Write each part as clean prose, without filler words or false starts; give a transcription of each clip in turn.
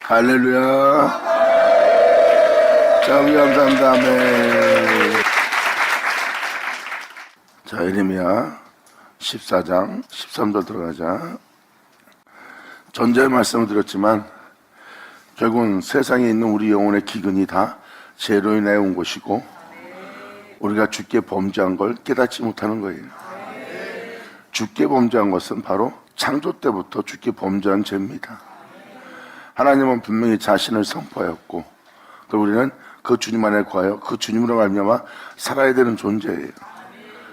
할렐루야. 자, 우리 감사합니다. 아멘. 자, 예레미야 14장 13절 들어가자. 전자의 말씀을 드렸지만 결국은 세상에 있는 우리 영혼의 기근이 다 죄로 인해 온 것이고 우리가 주께 범죄한 걸 깨닫지 못하는 거예요. 주께 범죄한 것은 바로 창조 때부터 주께 범죄한 죄입니다. 하나님은 분명히 자신을 선포하였고 그리고 우리는 그 주님 안에 거하여 그 주님으로 말미암아 살아야 되는 존재예요.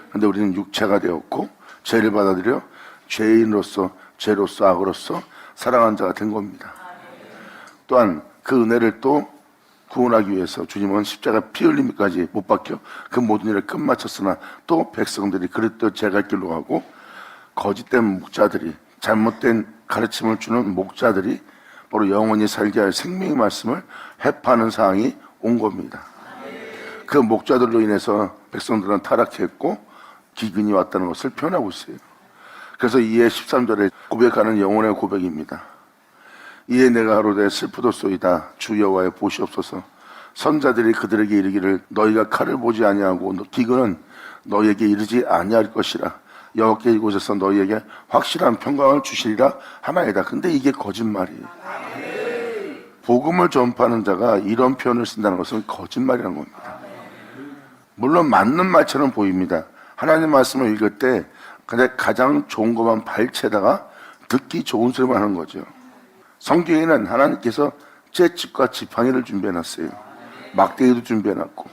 그런데 우리는 육체가 되었고 죄를 받아들여 죄인으로서 죄로서 악으로서 살아간 자가 된 겁니다. 또한 그 은혜를 또 구원하기 위해서 주님은 십자가 피 흘림까지 못 박혀 그 모든 일을 끝마쳤으나 또 백성들이 그릇도 제갈 길로 가고 거짓된 목자들이 잘못된 가르침을 주는 목자들이 바로 영원히 살게 할 생명의 말씀을 해파하는 상황이 온 겁니다. 그 목자들로 인해서 백성들은 타락했고 기근이 왔다는 것을 표현하고 있어요. 그래서 이에 13절에 고백하는 영혼의 고백입니다. 이에 내가 하루되 슬프도소이다 주 여호와의 보시옵소서. 선자들이 그들에게 이르기를 너희가 칼을 보지 아니하고 기근은 너희에게 이르지 아니할 것이라. 여호와께 이곳에서 너희에게 확실한 평강을 주시리라 하나이다. 근데 이게 거짓말이에요. 복음을 전파하는 자가 이런 표현을 쓴다는 것은 거짓말이라는 겁니다. 물론 맞는 말처럼 보입니다. 하나님 말씀을 읽을 때 가장 좋은 것만 발췌다가 듣기 좋은 소리만 하는 거죠. 성경에는 하나님께서 채찍과 지팡이를 준비해놨어요. 막대기도 준비해놨고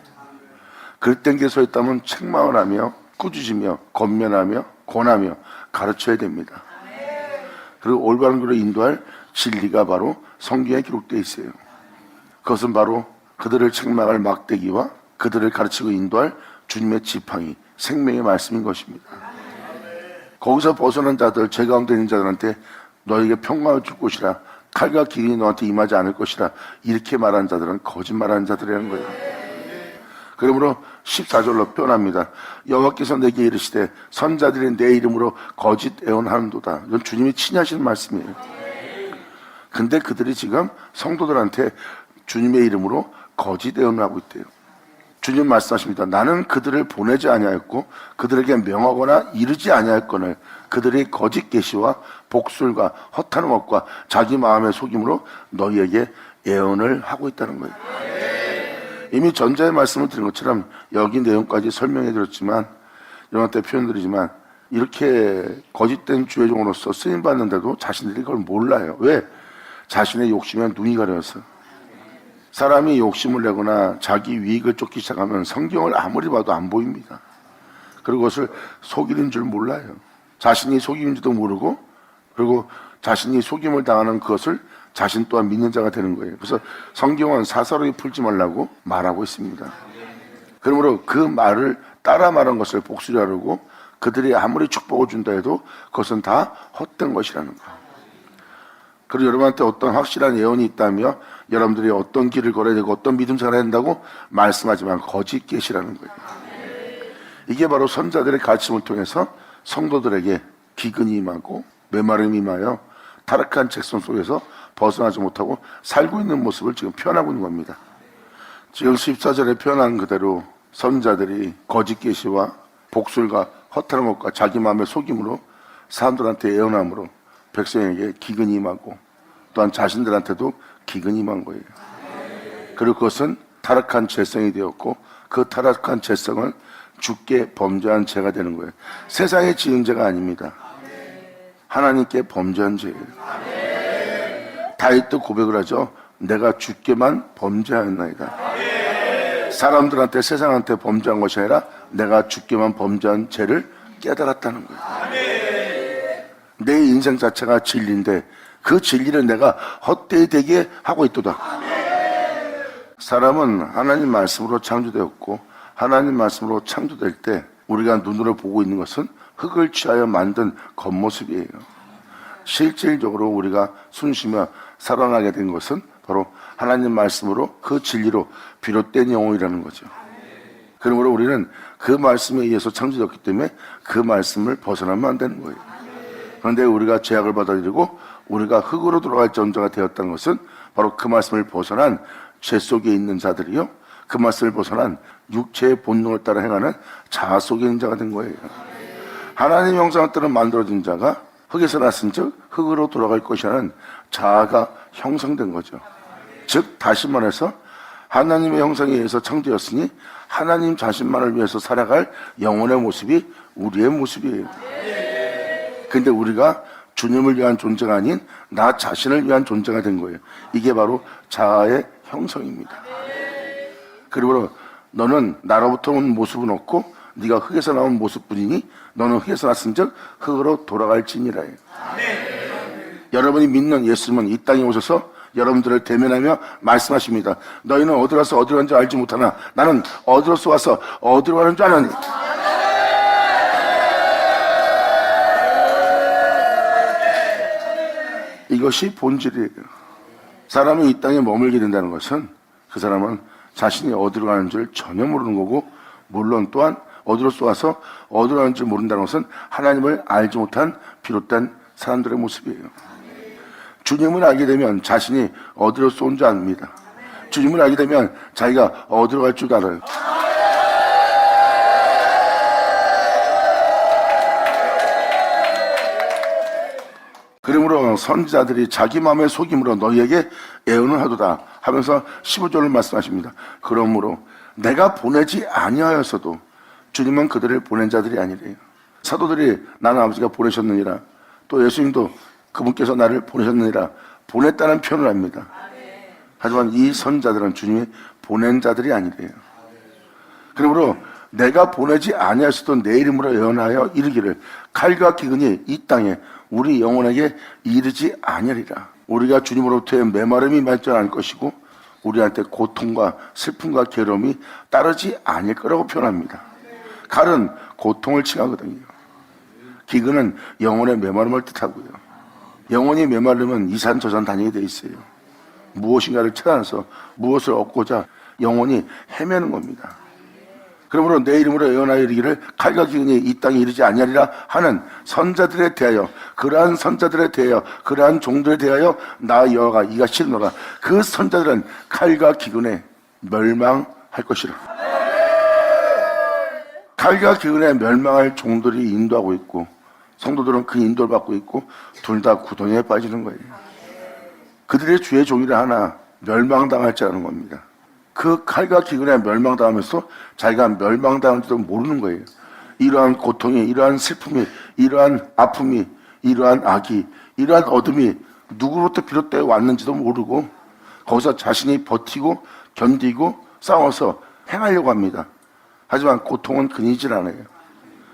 그릇 땡겨 서 있다면 책망을 하며 꾸짖으며 권면하며 권하며 가르쳐야 됩니다. 그리고 올바른 길로 인도할 진리가 바로 성경에 기록되어 있어요. 그것은 바로 그들을 책망할 막대기와 그들을 가르치고 인도할 주님의 지팡이, 생명의 말씀인 것입니다. 거기서 벗어난 자들, 죄 가운데 있는 자들한테 너에게 평강을 줄 것이라, 칼과 기근이 너한테 임하지 않을 것이라, 이렇게 말하는 자들은 거짓말하는 자들이라는 거예요. 그러므로 14절로 표현합니다. 여호와께서 내게 이르시되 선자들이 내 이름으로 거짓 애언하는도다. 이건 주님이 친히 하시는 말씀이에요. 근데 그들이 지금 성도들한테 주님의 이름으로 거짓 애언을 하고 있대요. 주님 말씀하십니다. 나는 그들을 보내지 아니하였고 그들에게 명하거나 이르지 아니하였거늘 그들의 거짓 계시와 복술과 허탄한 것과 자기 마음의 속임으로 너희에게 애언을 하고 있다는 거예요. 이미 전자의 말씀을 드린 것처럼 여기 내용까지 설명해 드렸지만 여러분한테 표현드리지만 이렇게 거짓된 주의 종으로서 쓰임받는데도 자신들이 그걸 몰라요. 왜? 자신의 욕심에 눈이 가려서. 사람이 욕심을 내거나 자기 이익을 쫓기 시작하면 성경을 아무리 봐도 안 보입니다. 그리고 그것을 속이는 줄 몰라요. 자신이 속임인지도 모르고 그리고 자신이 속임을 당하는 그것을 자신 또한 믿는 자가 되는 거예요. 그래서 성경은 사사로이 풀지 말라고 말하고 있습니다. 그러므로 그 말을 따라 말한 것을 복수리 하려고 그들이 아무리 축복을 준다 해도 그것은 다 헛된 것이라는 거예요. 그리고 여러분한테 어떤 확실한 예언이 있다며 여러분들이 어떤 길을 걸어야 되고 어떤 믿음 생활을 해야 된다고 말씀하지만 거짓 계시라는 거예요. 이게 바로 선자들의 가르침을 통해서 성도들에게 기근이 임하고 메마름이 임하여 타락한 책선 속에서 벗어나지 못하고 살고 있는 모습을 지금 표현하고 있는 겁니다. 지금 14절에 표현한 그대로 선자들이 거짓 계시와 복술과 허탄한 것과 자기 마음의 속임으로 사람들한테 예언함으로 백성에게 기근이 임하고 또한 자신들한테도 기근이 임한 거예요. 그리고 그것은 타락한 죄성이 되었고 그 타락한 죄성은 주께 범죄한 죄가 되는 거예요. 세상에 지은 죄가 아닙니다. 하나님께 범죄한 죄예요. 다윗도 고백을 하죠. 내가 주께만 범죄하였나이다. 사람들한테 세상한테 범죄한 것이 아니라 내가 주께만 범죄한 죄를 깨달았다는 거예요. 내 인생 자체가 진리인데 그 진리를 내가 헛되이 되게 하고 있도다. 사람은 하나님 말씀으로 창조되었고 하나님 말씀으로 창조될 때 우리가 눈으로 보고 있는 것은 흙을 취하여 만든 겉모습이에요. 실질적으로 우리가 숨쉬며 살아나게 된 것은 바로 하나님 말씀으로 그 진리로 비롯된 영혼이라는 거죠. 그러므로 우리는 그 말씀에 의해서 창조되었기 때문에 그 말씀을 벗어나면 안 되는 거예요. 그런데 우리가 죄악을 받아들이고 우리가 흙으로 돌아갈 존재가 되었다는 것은 바로 그 말씀을 벗어난 죄 속에 있는 자들이요, 그 말씀을 벗어난 육체의 본능을 따라 행하는 자아 속에 있는 자가 된 거예요. 하나님의 형상을 따라 만들어진 자가 흙에서 났은 즉 흙으로 돌아갈 것이라는 자아가 형성된 거죠. 즉 다시 말해서 하나님의 형상에 의해서 창조였으니 하나님 자신만을 위해서 살아갈 영혼의 모습이 우리의 모습이에요. 근데 우리가 주님을 위한 존재가 아닌 나 자신을 위한 존재가 된 거예요. 이게 바로 자아의 형성입니다. 그리고 너는 나로부터 온 모습은 없고 네가 흙에서 나온 모습뿐이니 너는 흙에서 났은 즉 흙으로 돌아갈지니라. 여러분이 믿는 예수님은 이 땅에 오셔서 여러분들을 대면하며 말씀하십니다. 너희는 어디로 가서 어디로 가는지 알지 못하나 나는 어디로서 와서 어디로 가는 줄 아느니. 이것이 본질이에요. 사람이 이 땅에 머물게 된다는 것은 그 사람은 자신이 어디로 가는 줄 전혀 모르는 거고, 물론 또한 어디로서 와서 어디로 가는 줄 모른다는 것은 하나님을 알지 못한 비롯된 사람들의 모습이에요. 주님을 알게 되면 자신이 어디로서 온 줄 압니다. 주님을 알게 되면 자기가 어디로 갈 줄 알아요. 그러므로 선지자들이 자기 마음의 속임으로 너희에게 예언을 하도다 하면서 15절을 말씀하십니다. 그러므로 내가 보내지 아니하였어도 주님은 그들을 보낸 자들이 아니래요. 사도들이 나는 아버지가 보내셨느니라, 또 예수님도 그분께서 나를 보내셨느니라 보냈다는 표현을 합니다. 하지만 이 선자들은 주님이 보낸 자들이 아니래요. 그러므로 내가 보내지 아니하였어도 내 이름으로 예언하여 이르기를 칼과 기근이 이 땅에 우리 영혼에게 이르지 아니하리라. 우리가 주님으로부터의 메마름이 맺지 않을 것이고 우리한테 고통과 슬픔과 괴로움이 따르지 아닐 거라고 표현합니다. 칼은 고통을 칭하거든요. 기근은 영혼의 메마름을 뜻하고요. 영혼이 메마르면 이산저산 다니게 돼 있어요. 무엇인가를 찾아서 무엇을 얻고자 영혼이 헤매는 겁니다. 그러므로 내 이름으로 예언하여 이르기를 칼과 기근이 이 땅에 이르지 아니하리라 하는 선자들에 대하여, 그러한 선자들에 대하여, 그러한 종들에 대하여 나 여호와가 이가 싫노라. 그 선자들은 칼과 기근에 멸망할 것이라. 칼과 기근에 멸망할 종들이 인도하고 있고 성도들은 그 인도를 받고 있고 둘 다 구덩이에 빠지는 거예요. 그들의 주의 종이라 하나 멸망당할지라는 겁니다. 그 칼과 기근에 멸망당하면서 자기가 멸망당할지도 모르는 거예요. 이러한 고통이, 이러한 슬픔이, 이러한 아픔이, 이러한 악이, 이러한 어둠이 누구로부터 비롯되어 왔는지도 모르고 거기서 자신이 버티고 견디고 싸워서 행하려고 합니다. 하지만 고통은 끊이질 않아요.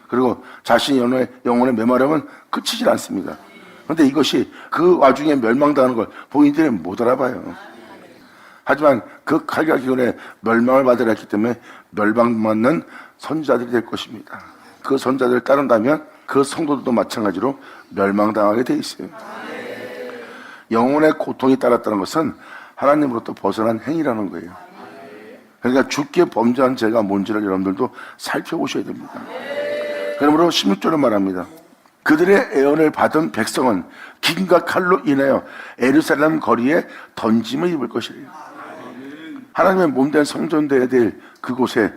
그리고 자신의 영혼의 메마름은 그치질 않습니다. 그런데 이것이 그 와중에 멸망당하는 걸 본인들이 못 알아봐요. 하지만 그 칼과 기근에 멸망을 받으려 했기 때문에 멸망받는 선지자들이 될 것입니다. 그 선지자들을 따른다면 그 성도들도 마찬가지로 멸망당하게 돼 있어요. 영혼의 고통이 따랐다는 것은 하나님으로부터 벗어난 행위라는 거예요. 그러니까 주께 범죄한 죄가 뭔지를 여러분들도 살펴보셔야 됩니다. 그러므로 16절은 말합니다. 그들의 애언을 받은 백성은 기근과 칼로 인하여 예루살렘 거리에 던짐을 입을 것이래요. 하나님의 몸된 성전되어야 될 그곳에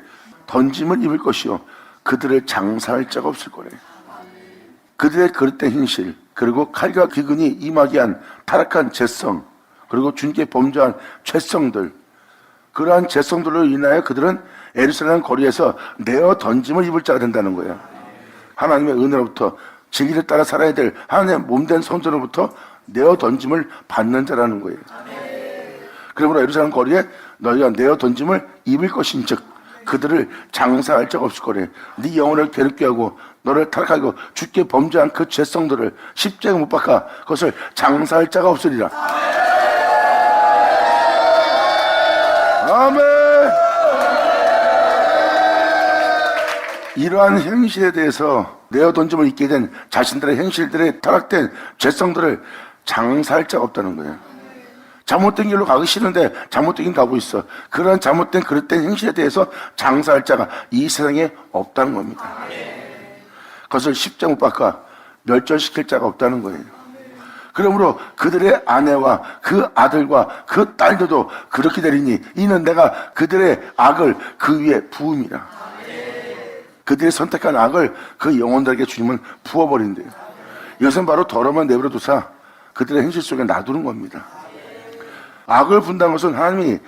던짐을 입을 것이요 그들을 장사할 자가 없을 거래요. 그들의 그릇된 행실, 그리고 칼과 기근이 임하게 한 타락한 죄성, 그리고 주님께 범죄한 죄성들, 그러한 죄성들로 인하여 그들은 예루살렘 거리에서 내어 던짐을 입을 자가 된다는 거예요. 하나님의 은혜로부터 진리를 따라 살아야 될 하나님의 몸된 성전으로부터 내어 던짐을 받는 자라는 거예요. 그러므로 예루살렘 거리에 너희가 내어 던짐을 입을 것인즉 그들을 장사할 자가 없을 거래. 네 영혼을 괴롭게 하고 너를 타락하게 하고 주께 범죄한 그 죄성들을 십자가에 못 박아 그것을 장사할 자가 없으리라. 아멘. 이러한 행실에 대해서 내어 던짐을 입게 된 자신들의 행실들의 타락된 죄성들을 장사할 자가 없다는 거예요. 잘못된 길로 가기 싫은데 잘못된 길 가고 있어. 그런 잘못된 그릇된 행실에 대해서 장사할 자가 이 세상에 없다는 겁니다. 그것을 십자가 못 박아 멸절시킬 자가 없다는 거예요. 그러므로 그들의 아내와 그 아들과 그 딸들도 그렇게 되리니 이는 내가 그들의 악을 그 위에 부음이라. 그들이 선택한 악을 그 영혼들에게 주님은 부어버린대요. 이것은 바로 더러움을 내버려 두사 그들의 행실 속에 놔두는 겁니다. 악을 분다는 것은 하나님이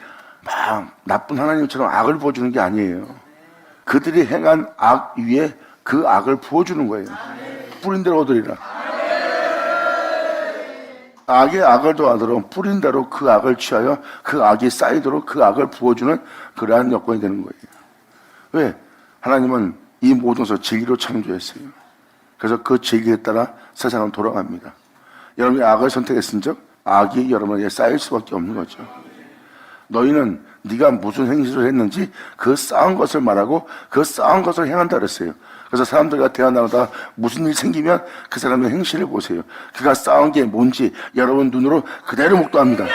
막 나쁜 하나님처럼 악을 부어주는 게 아니에요. 그들이 행한 악 위에 그 악을 부어주는 거예요. 뿌린 대로 얻으리라. 악의 악을 더하도록 뿌린 대로 그 악을 취하여 그 악이 쌓이도록 그 악을 부어주는 그러한 여건이 되는 거예요. 왜? 하나님은 이 모든 것을 진리로 창조했어요. 그래서 그 진리에 따라 세상은 돌아갑니다. 여러분이 악을 선택했은즉 악이 여러분에게 쌓일 수밖에 없는 거죠. 너희는 네가 무슨 행실을 했는지 그 쌓은 것을 말하고 그 쌓은 것을 행한다 그랬어요. 그래서 사람들과 대화 나누다가 무슨 일 생기면 그 사람의 행실을 보세요. 그가 쌓은 게 뭔지 여러분 눈으로 그대로 목도합니다.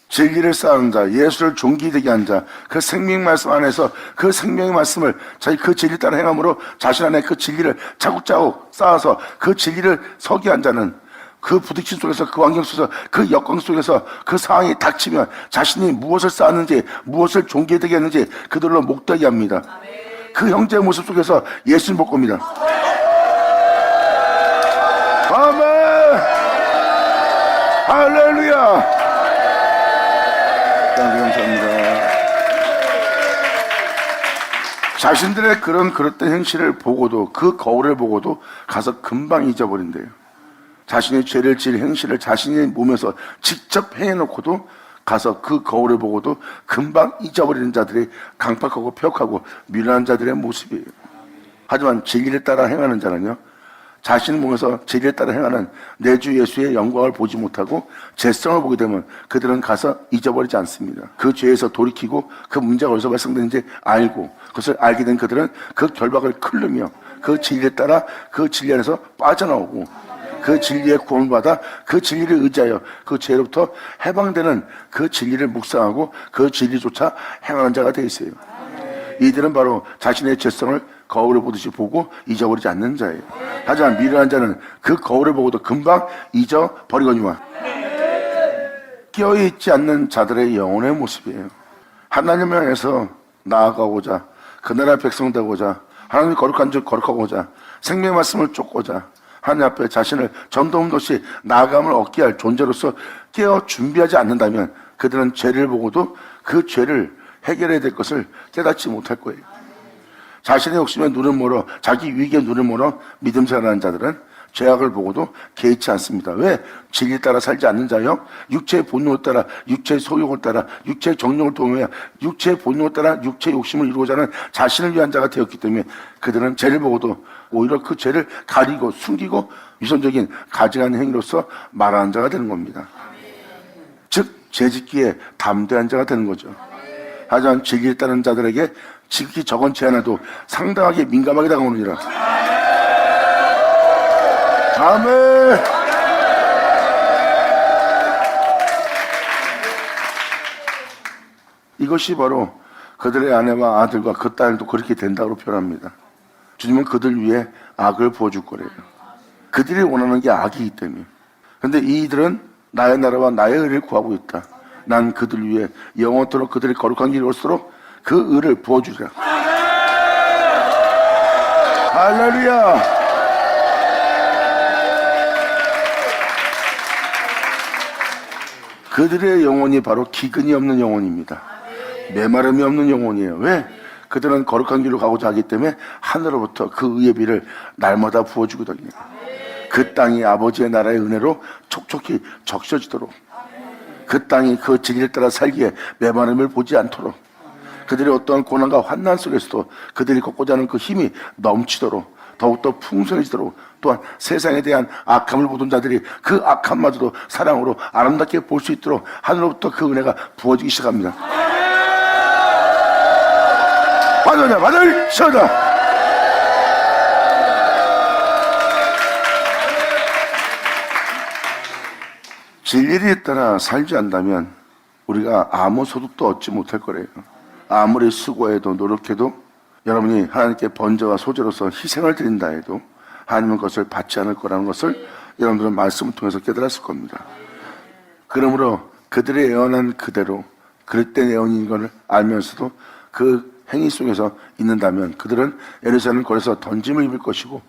진리를 쌓은 자, 예수를 존귀되게 한 자, 그 생명 말씀 안에서 그 생명의 말씀을 자기 그 진리 따라 행함으로 자신 안에 그 진리를 차곡차곡 쌓아서 그 진리를 서게 한 자는 그 부딪힘 속에서 그 환경 속에서 그 역광 속에서 그 상황이 닥치면 자신이 무엇을 쌓았는지 무엇을 존귀되게 했는지 그들로 목되게 합니다. 그 형제의 모습 속에서 예수님 볼 겁니다. 아멘. 할렐루야. 감사합니다. 자신들의 그런 그릇된 행실을 보고도 그 거울을 보고도 가서 금방 잊어버린대요. 자신의 죄를 지을 행실을 자신의 몸에서 직접 해놓고도 가서 그 거울을 보고도 금방 잊어버리는 자들이 강팍하고 폐역하고 미련한 자들의 모습이에요. 하지만 진리를 따라 행하는 자는요, 자신 몸에서 진리를 따라 행하는 내 주 예수의 영광을 보지 못하고 죄성을 보게 되면 그들은 가서 잊어버리지 않습니다. 그 죄에서 돌이키고 그 문제가 어디서 발생되는지 알고 그것을 알게 된 그들은 그 결박을 클르며 그 진리를 따라 그 진리 안에서 빠져나오고 그 진리의 구원을 받아 그 진리를 의지하여 그 죄로부터 해방되는 그 진리를 묵상하고 그 진리조차 행하는 자가 되어 있어요. 이들은 바로 자신의 죄성을 거울을 보듯이 보고 잊어버리지 않는 자예요. 하지만 미련한 자는 그 거울을 보고도 금방 잊어버리거니와 끼어있지 않는 자들의 영혼의 모습이에요. 하나님을 향해서 나아가고자 그 나라 백성 되고자 하나님이 거룩한 줄 거룩하고자 생명의 말씀을 쫓고자 하나님 앞에 자신을 전도함도 없이 나아감을 얻게 할 존재로서 깨어 준비하지 않는다면 그들은 죄를 보고도 그 죄를 해결해야 될 것을 깨닫지 못할 거예요. 자신의 욕심에 눈을 멀어 자기 유익에 눈을 멀어 믿음 생활하는 자들은 죄악을 보고도 개의치 않습니다. 왜? 진리 따라 살지 않는 자요, 육체의 본능을 따라 육체의 소욕을 따라 육체의 정욕을 도우며 육체의 본능을 따라 육체의 욕심을 이루고자 하는 자신을 위한 자가 되었기 때문에 그들은 죄를 보고도 오히려 그 죄를 가리고 숨기고 위선적인 가증한 행위로서 말하는 자가 되는 겁니다. 즉 죄짓기에 담대한 자가 되는 거죠. 하지만 진리를 따르는 자들에게 지극히 적은 죄 하나도 상당하게 민감하게 다가오느니라. 아멘. 이것이 바로 그들의 아내와 아들과 그 딸도 그렇게 된다고 표현합니다. 주님은 그들 위해 악을 부어줄 거래요. 그들이 원하는 게 악이기 때문에. 그런데 이들은 나의 나라와 나의 의를 구하고 있다. 난 그들 위해 영원토록 그들이 거룩한 길을 올수록 그 의를 부어주리라. 할렐루야. 그들의 영혼이 바로 기근이 없는 영혼입니다. 메마름이 없는 영혼이에요. 왜? 그들은 거룩한 길로 가고자 하기 때문에 하늘로부터 그 의의 비를 날마다 부어주거든요. 그 땅이 아버지의 나라의 은혜로 촉촉히 적셔지도록, 그 땅이 그 진리를 따라 살기에 메마름을 보지 않도록, 그들이 어떠한 고난과 환난 속에서도 그들이 걷고자 하는 그 힘이 넘치도록, 더욱더 풍성해지도록, 또한 세상에 대한 악함을 보던 자들이 그 악함마저도 사랑으로 아름답게 볼 수 있도록 하늘로부터 그 은혜가 부어지기 시작합니다. 받으냐 받을 시다. 진리에 따라 살지 않다면 우리가 아무 소득도 얻지 못할 거래요. 아무리 수고해도 노력해도 여러분이 하나님께 번제와 소제로서 희생을 드린다 해도 하나님은 그것을 받지 않을 거라는 것을 여러분들은 말씀을 통해서 깨달았을 겁니다. 그러므로 그들의 예언한 그대로 그릇된 예언인 것을 알면서도 그 행위 속에서 있는다면 그들은 예루살렘 거리에서 던짐을 입을 것이고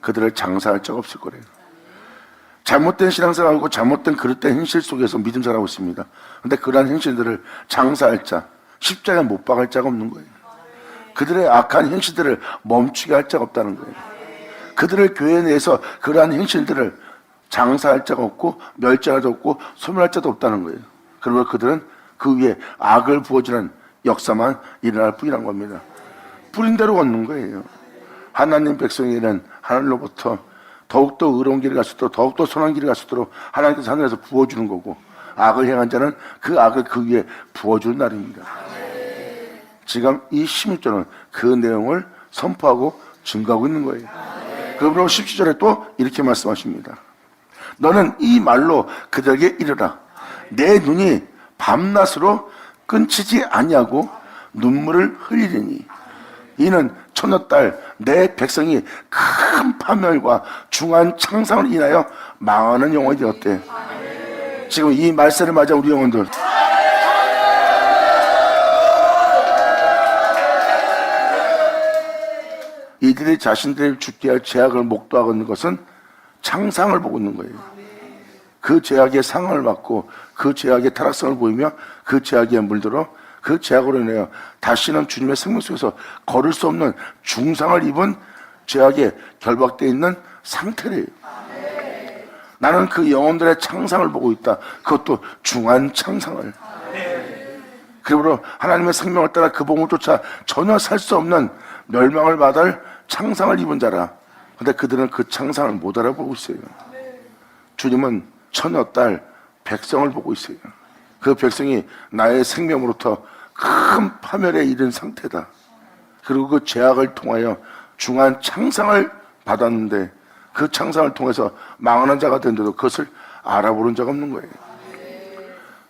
그들을 장사할 자가 없을 거래요. 잘못된 신앙생활하고 잘못된 그릇된 행실 속에서 믿음 생활하고 있습니다. 그런데 그러한 행실들을 장사할 자, 십자가에 못 박을 자가 없는 거예요. 그들의 악한 행실들을 멈추게 할 자가 없다는 거예요. 그들의 교회 내에서 그러한 행실들을 장사할 자가 없고 멸절할 자도 없고 소멸할 자도 없다는 거예요. 그러면 그들은 그 위에 악을 부어주는 역사만 일어날 뿐이란 겁니다. 뿌린 대로 걷는 거예요. 하나님 백성에게는 하늘로부터 더욱더 의로운 길을 갈 수 있도록 더욱더 선한 길을 갈 수 있도록 하나님께서 하늘에서 부어주는 거고 악을 행한 자는 그 악을 그 위에 부어주는 날입니다. 지금 이 16절은 그 내용을 선포하고 증거하고 있는 거예요. 그러므로 17절에 또 이렇게 말씀하십니다. 너는 이 말로 그들에게 이르라. 내 눈이 밤낮으로 끊치지 아니하고 눈물을 흘리리니 이는 처녀딸 내 백성이 큰 파멸과 중한 창상을 인하여 망하는 영혼이 되었대. 지금 이 말세를 맞아 우리 영혼들 이들이 자신들이 죽게 할 죄악을 목도하고 있는 것은 창상을 보고 있는 거예요. 그 죄악의 상을 받고 그 죄악의 타락성을 보이며 그 죄악에 물들어 그 죄악으로 인하여 다시는 주님의 생명 속에서 걸을 수 없는 중상을 입은 죄악에 결박되어 있는 상태래요. 나는 그 영혼들의 창상을 보고 있다. 그것도 중한 창상을. 그러므로 하나님의 생명을 따라 그 복음을 쫓아 전혀 살 수 없는 멸망을 받을 창상을 입은 자라. 근데 그들은 그 창상을 못 알아보고 있어요. 주님은 처녀, 딸, 백성을 보고 있어요. 그 백성이 나의 생명으로부터 큰 파멸에 이른 상태다. 그리고 그 죄악을 통하여 중한 창상을 받았는데 그 창상을 통해서 망하는 자가 된데도 그것을 알아보는 자가 없는 거예요.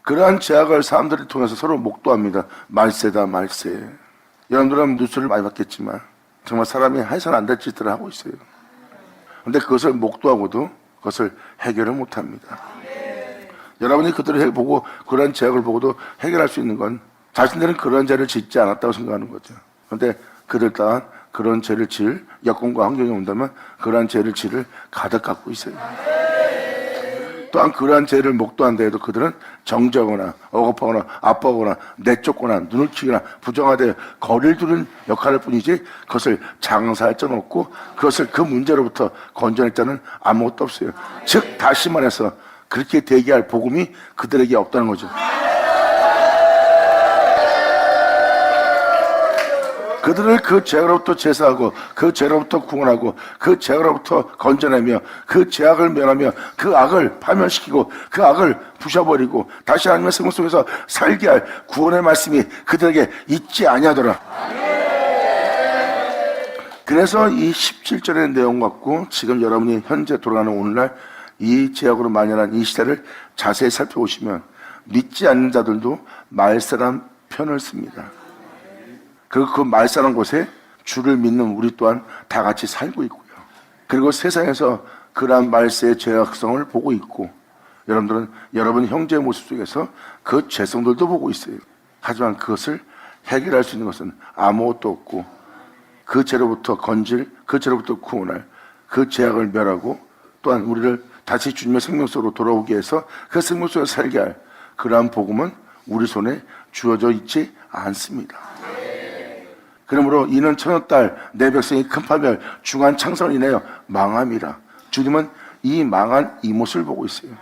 그러한 죄악을 사람들을 통해서 서로 목도합니다. 말세다 말세. 여러분들은 뉴스를 많이 봤겠지만 정말 사람이 해서는 안 될 짓들을 하고 있어요. 그런데 그것을 목도하고도 그것을 해결을 못합니다. 여러분이 그들을 보고 그러한 죄악을 보고도 해결할 수 있는 건 자신들은 그런 죄를 짓지 않았다고 생각하는 거죠. 그런데 그들 또한 그런 죄를 지을 여건과 환경이 온다면 그러한 죄를 지을 가득 갖고 있어요. 또한 그러한 죄를 목도한다 해도 그들은 정죄하거나 억압하거나 압박하거나 내쫓거나 눈을 치거나 부정하되 거리를 두는 역할일 뿐이지 그것을 장사할 자는 없고 그것을 그 문제로부터 건져낼 자는 아무것도 없어요. 즉 다시 말해서 그렇게 대기할 복음이 그들에게 없다는 거죠. 그들을 그 죄로부터 제사하고 그 죄로부터 구원하고 그 죄로부터 건져내며 그 죄악을 면하며 그 악을 파멸시키고 그 악을 부셔버리고 다시 하나님의 생명 속에서 살게 할 구원의 말씀이 그들에게 있지 아니하더라. 그래서 이 17절의 내용 갖고 지금 여러분이 현재 돌아가는 오늘날 이 죄악으로 만연한 이 시대를 자세히 살펴보시면 믿지 않는 자들도 말세란 편을 씁니다. 그리고 그 말살한 곳에 주를 믿는 우리 또한 다 같이 살고 있고요. 그리고 세상에서 그러한 말세의 죄악성을 보고 있고 여러분들은 여러분 형제의 모습 속에서 그 죄성들도 보고 있어요. 하지만 그것을 해결할 수 있는 것은 아무것도 없고 그 죄로부터 건질, 그 죄로부터 구원할, 그 죄악을 멸하고 또한 우리를 다시 주님의 생명 속으로 돌아오게 해서 그 생명 속에 살게 할 그러한 복음은 우리 손에 주어져 있지 않습니다. 그러므로 이는 처녀딸 내 백성이 큰 파멸 중한 창성을 인하여 망함이라. 주님은 이 망한 이못을 보고 있어요.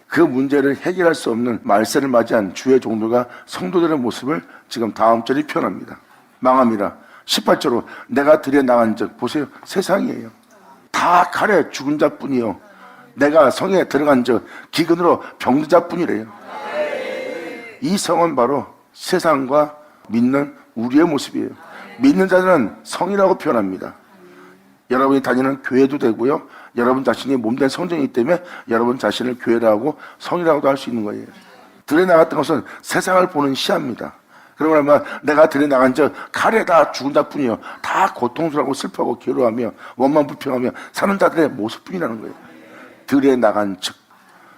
그 문제를 해결할 수 없는 말세를 맞이한 주의 종들과 성도들의 모습을 지금 다음 절이 표현합니다. 망함이라. 18절로 내가 들에 나간 적 보세요. 세상이에요. 다 칼에 죽은 자뿐이요 내가 성에 들어간 적 기근으로 병든 자뿐이래요. 이 성은 바로 세상과 믿는 우리의 모습이에요. 믿는 자들은 성이라고 표현합니다. 여러분이 다니는 교회도 되고요. 여러분 자신이 몸된 성전이기 때문에 여러분 자신을 교회라고 성이라고도 할 수 있는 거예요. 들에 나갔던 것은 세상을 보는 시야입니다. 그러고 나면 내가 들여 나간 적 칼에 다 죽은 자뿐이요. 다 고통스러워 슬퍼하고 괴로워하며 원망 불평하며 사는 자들의 모습뿐이라는 거예요. 들여 나간 적.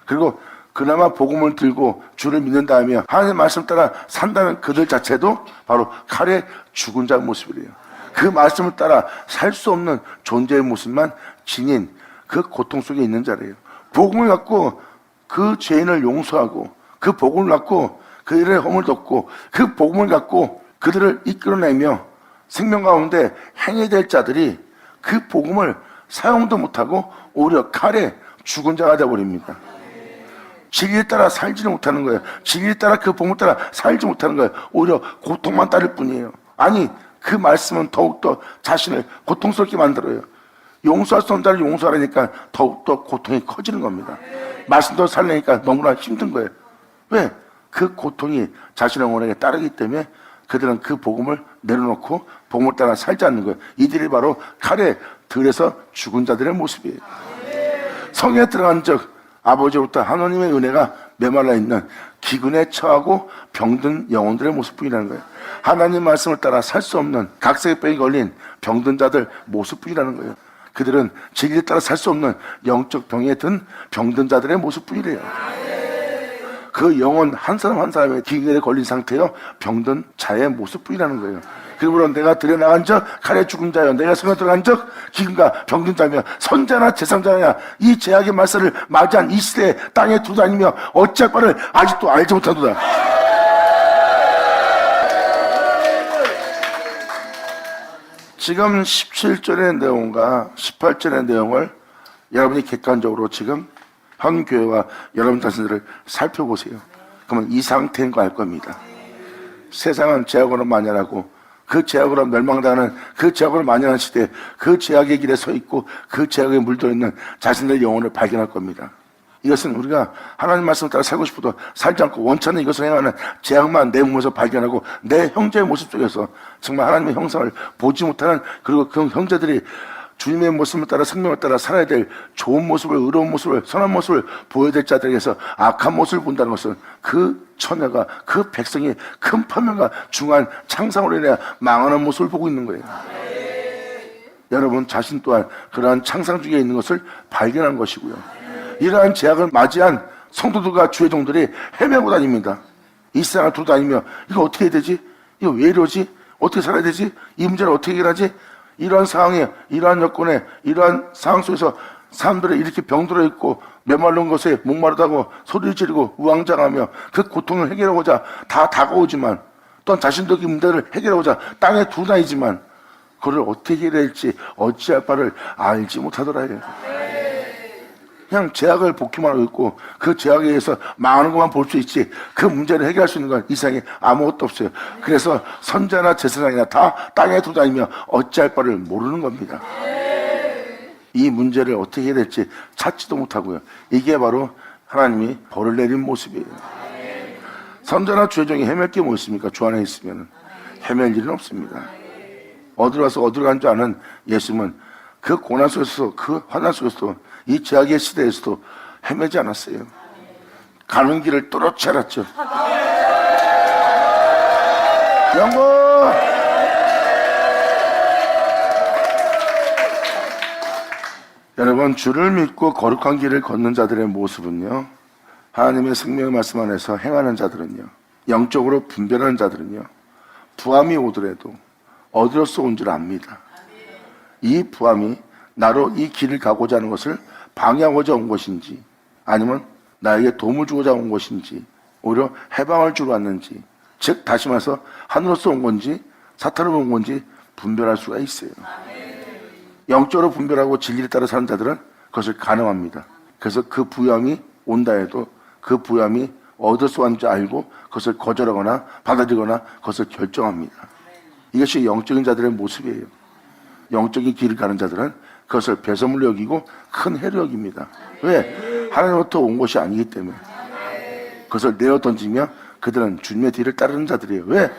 그리고 그나마 복음을 들고 주를 믿는다 하며 하나님의 말씀 따라 산다는 그들 자체도 바로 칼에 죽은 자 모습이래요. 그 말씀을 따라 살 수 없는 존재의 모습만 지닌 그 고통 속에 있는 자래요. 복음을 갖고 그 죄인을 용서하고 그 복음을 갖고 그들의 허물 덮고 그 복음을 갖고 그들을 이끌어내며 생명 가운데 행해될 자들이 그 복음을 사용도 못하고 오히려 칼에 죽은 자가 되어버립니다. 진리에 따라 살지는 못하는 거예요. 진리에 따라 그 복음을 따라 살지 못하는 거예요. 오히려 고통만 따를 뿐이에요. 아니 그 말씀은 더욱더 자신을 고통스럽게 만들어요. 용서할 수 없는 자를 용서하려니까 더욱더 고통이 커지는 겁니다. 말씀도 살려니까 너무나 힘든 거예요. 왜? 그 고통이 자신의 원한에 따르기 때문에 그들은 그 복음을 내려놓고 복음을 따라 살지 않는 거예요. 이들이 바로 칼에 들에서 죽은 자들의 모습이에요. 성에 들어간 적 아버지로부터 하나님의 은혜가 메말라 있는 기근에 처하고 병든 영혼들의 모습뿐이라는 거예요. 하나님 말씀을 따라 살 수 없는 각색병이 걸린 병든 자들 모습뿐이라는 거예요. 그들은 진리에 따라 살 수 없는 영적 병에 든 병든 자들의 모습뿐이래요. 그 영혼 한 사람 한 사람의 기근에 걸린 상태여 병든 자의 모습뿐이라는 거예요. 그러므로 내가 들여나간 적 칼에 죽은 자여 내가 성에 들어간 적 기근과 병든 자며 선자나 제상자냐 이 제약의 말씀을 맞이한 이 시대에 땅에 두다니며 어찌할 바를 아직도 알지 못하도다. 지금 17절의 내용과 18절의 내용을 여러분이 객관적으로 지금 현 교회와 여러분 자신들을 살펴보세요. 그러면 이 상태인 거 알 겁니다. 세상은 제약으로 만연하고 그 제약으로 멸망당하는 그 제약으로 만연한 시대에 그 제약의 길에 서 있고 그 제약에 물들어있는 자신의 영혼을 발견할 겁니다. 이것은 우리가 하나님 말씀을 따라 살고 싶어도 살지 않고 원천은 이것을 행하는 제약만 내 몸에서 발견하고 내 형제의 모습 속에서 정말 하나님의 형상을 보지 못하는 그리고 그 형제들이 주님의 모습을 따라 생명을 따라 살아야 될 좋은 모습을 의로운 모습을 선한 모습을 보여야 될 자들에게서 악한 모습을 본다는 것은 그 처녀가 그 백성이 큰 파멸과 중한 창상으로 인해 망하는 모습을 보고 있는 거예요. 여러분 자신 또한 그러한 창상 중에 있는 것을 발견한 것이고요. 이러한 제약을 맞이한 성도들과 주의 종들이 헤매고 다닙니다. 이 세상을 돌아다니며 이거 어떻게 해야 되지? 이거 왜 이러지? 어떻게 살아야 되지? 이 문제를 어떻게 해결하지? 이러한 상황에 이러한 여건에 이러한 상황 속에서 사람들이 이렇게 병들어 있고 메말른 것에 목마르다고 소리를 지르고 우왕좌왕하며 그 고통을 해결하고자 다 다가오지만 또한 자신도 그 문제를 해결하고자 땅에 두다니지만 그걸 어떻게 해결해야 할지 어찌할 바를 알지 못하더라요. 그냥 제약을 복기만 하고 있고 그 제약에 의해서 망하는 것만 볼 수 있지 그 문제를 해결할 수 있는 건 이 세상에 아무것도 없어요. 그래서 선자나 제사장이나 다 땅에 돌아다니며 어찌할 바를 모르는 겁니다. 이 문제를 어떻게 해야 될지 찾지도 못하고요. 이게 바로 하나님이 벌을 내린 모습이에요. 선자나 주의종이 헤맬 게 뭐 있습니까? 주 안에 있으면 헤맬 일은 없습니다. 어디로 가서 어디로 간 줄 아는 예수님은 그 고난 속에서 그 환난 속에서도 이 제약의 시대에서도 헤매지 않았어요. 가는 길을 뚫어지 않았죠. 영광! 여러분 주를 믿고 거룩한 길을 걷는 자들의 모습은요, 하나님의 생명의 말씀 안에서 행하는 자들은요, 영적으로 분별하는 자들은요, 부함이 오더라도 어디로서 온 줄 압니다. 이 부함이 나로 이 길을 가고자 하는 것을 방해하고자 온 것인지 아니면 나에게 도움을 주고자 온 것인지 오히려 해방을 주러 왔는지, 즉 다시 말해서 하늘로서 온 건지 사탄으로 온 건지 분별할 수가 있어요. 영적으로 분별하고 진리를 따라 사는 자들은 그것을 가늠합니다. 그래서 그 부함이 온다 해도 그 부함이 어디서 왔는지 알고 그것을 거절하거나 받아들이거나 그것을 결정합니다. 이것이 영적인 자들의 모습이에요. 영적인 길을 가는 자들은 그것을 배설물로 여기고 큰 해로 여깁니다. 왜? 하나님부터 온 것이 아니기 때문에. 그것을 내어 던지며 그들은 주님의 뒤를 따르는 자들이에요. 왜?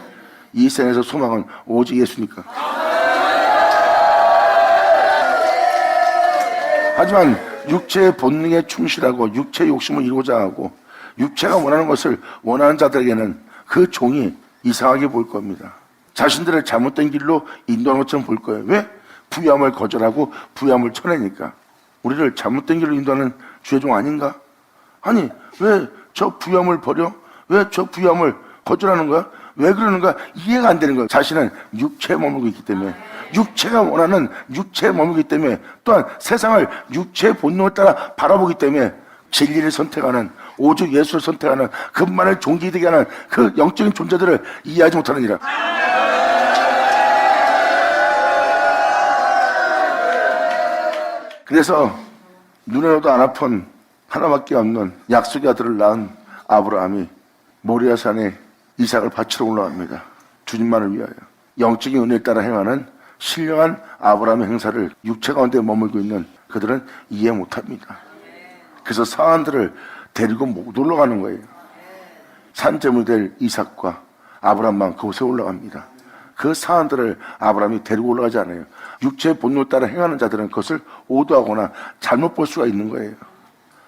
이 세상에서 소망은 오직 예수니까. 하지만 육체의 본능에 충실하고 육체의 욕심을 이루고자 하고 육체가 원하는 것을 원하는 자들에게는 그 종이 이상하게 볼 겁니다. 자신들의 잘못된 길로 인도하는 것처럼 볼 거예요. 왜? 부유함을 거절하고 부유함을 쳐내니까. 우리를 잘못된 길로 인도하는 주의 종 아닌가? 아니, 왜 저 부유함을 버려? 왜 저 부유함을 거절하는 거야? 왜 그러는가? 이해가 안 되는 거예요. 자신은 육체에 머물고 있기 때문에, 육체가 원하는 육체에 머물기 때문에, 또한 세상을 육체의 본능을 따라 바라보기 때문에 진리를 선택하는, 오직 예수를 선택하는, 그만을 존귀되게 하는 그 영적인 존재들을 이해하지 못하느니라. 그래서 눈에도 안 아픈 하나밖에 없는 약속의 아들을 낳은 아브라함이 모리아산에 이삭을 바치러 올라갑니다. 주님만을 위하여. 영적인 은혜에 따라 행하는 신령한 아브라함의 행사를 육체 가운데 머물고 있는 그들은 이해 못합니다. 그래서 사안들을 데리고 못 올라가는 거예요. 산제물 될 이삭과 아브라함만 그곳에 올라갑니다. 그 사안들을 아브라함이 데리고 올라가지 않아요. 육체의 본능을 따라 행하는 자들은 그것을 오도하거나 잘못 볼 수가 있는 거예요.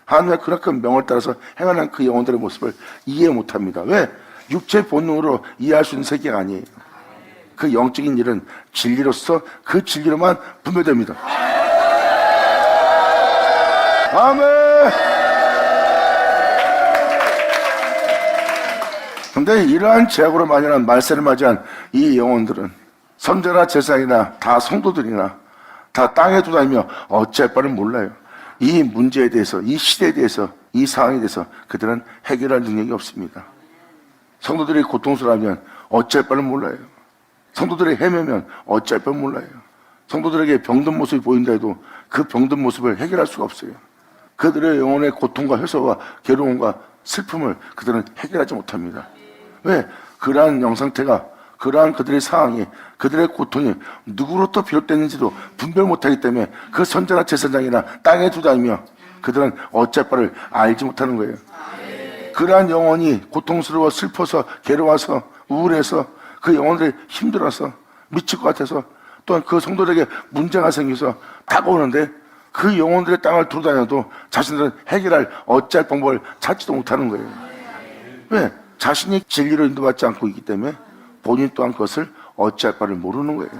하나님의 그만큼 명을 따라서 행하는 그 영혼들의 모습을 이해 못합니다. 왜? 육체의 본능으로 이해할 수 있는 세계가 아니에요. 그 영적인 일은 진리로서 그 진리로만 분별됩니다. 아멘. 근데 이러한 제약으로 만연한 말세를 맞이한 이 영혼들은 선자나 제사장이나 다 성도들이나 다 땅에 도다니며 어찌할 바를 몰라요. 이 문제에 대해서, 이 시대에 대해서, 이 상황에 대해서 그들은 해결할 능력이 없습니다. 성도들이 고통스러우면 어찌할 바를 몰라요. 성도들이 헤매면 어찌할 바를 몰라요. 성도들에게 병든 모습이 보인다 해도 그 병든 모습을 해결할 수가 없어요. 그들의 영혼의 고통과 회사와 괴로움과 슬픔을 그들은 해결하지 못합니다. 왜? 그러한 영상태가, 그러한 그들의 상황이, 그들의 고통이 누구로부터 비롯됐는지도 분별 못하기 때문에 그 선자나 제사장이나 땅에 두다니며 그들은 어찌할 바를 알지 못하는 거예요. 그러한 영혼이 고통스러워 슬퍼서 괴로워서 우울해서 그 영혼들이 힘들어서 미칠 것 같아서 또한 그 성도들에게 문제가 생겨서 다가오는데 그 영혼들의 땅을 두루다녀도 자신들은 해결할 어찌할 방법을 찾지도 못하는 거예요. 왜? 자신이 진리로 인도받지 않고 있기 때문에 본인 또한 그것을 어찌할 바를 모르는 거예요.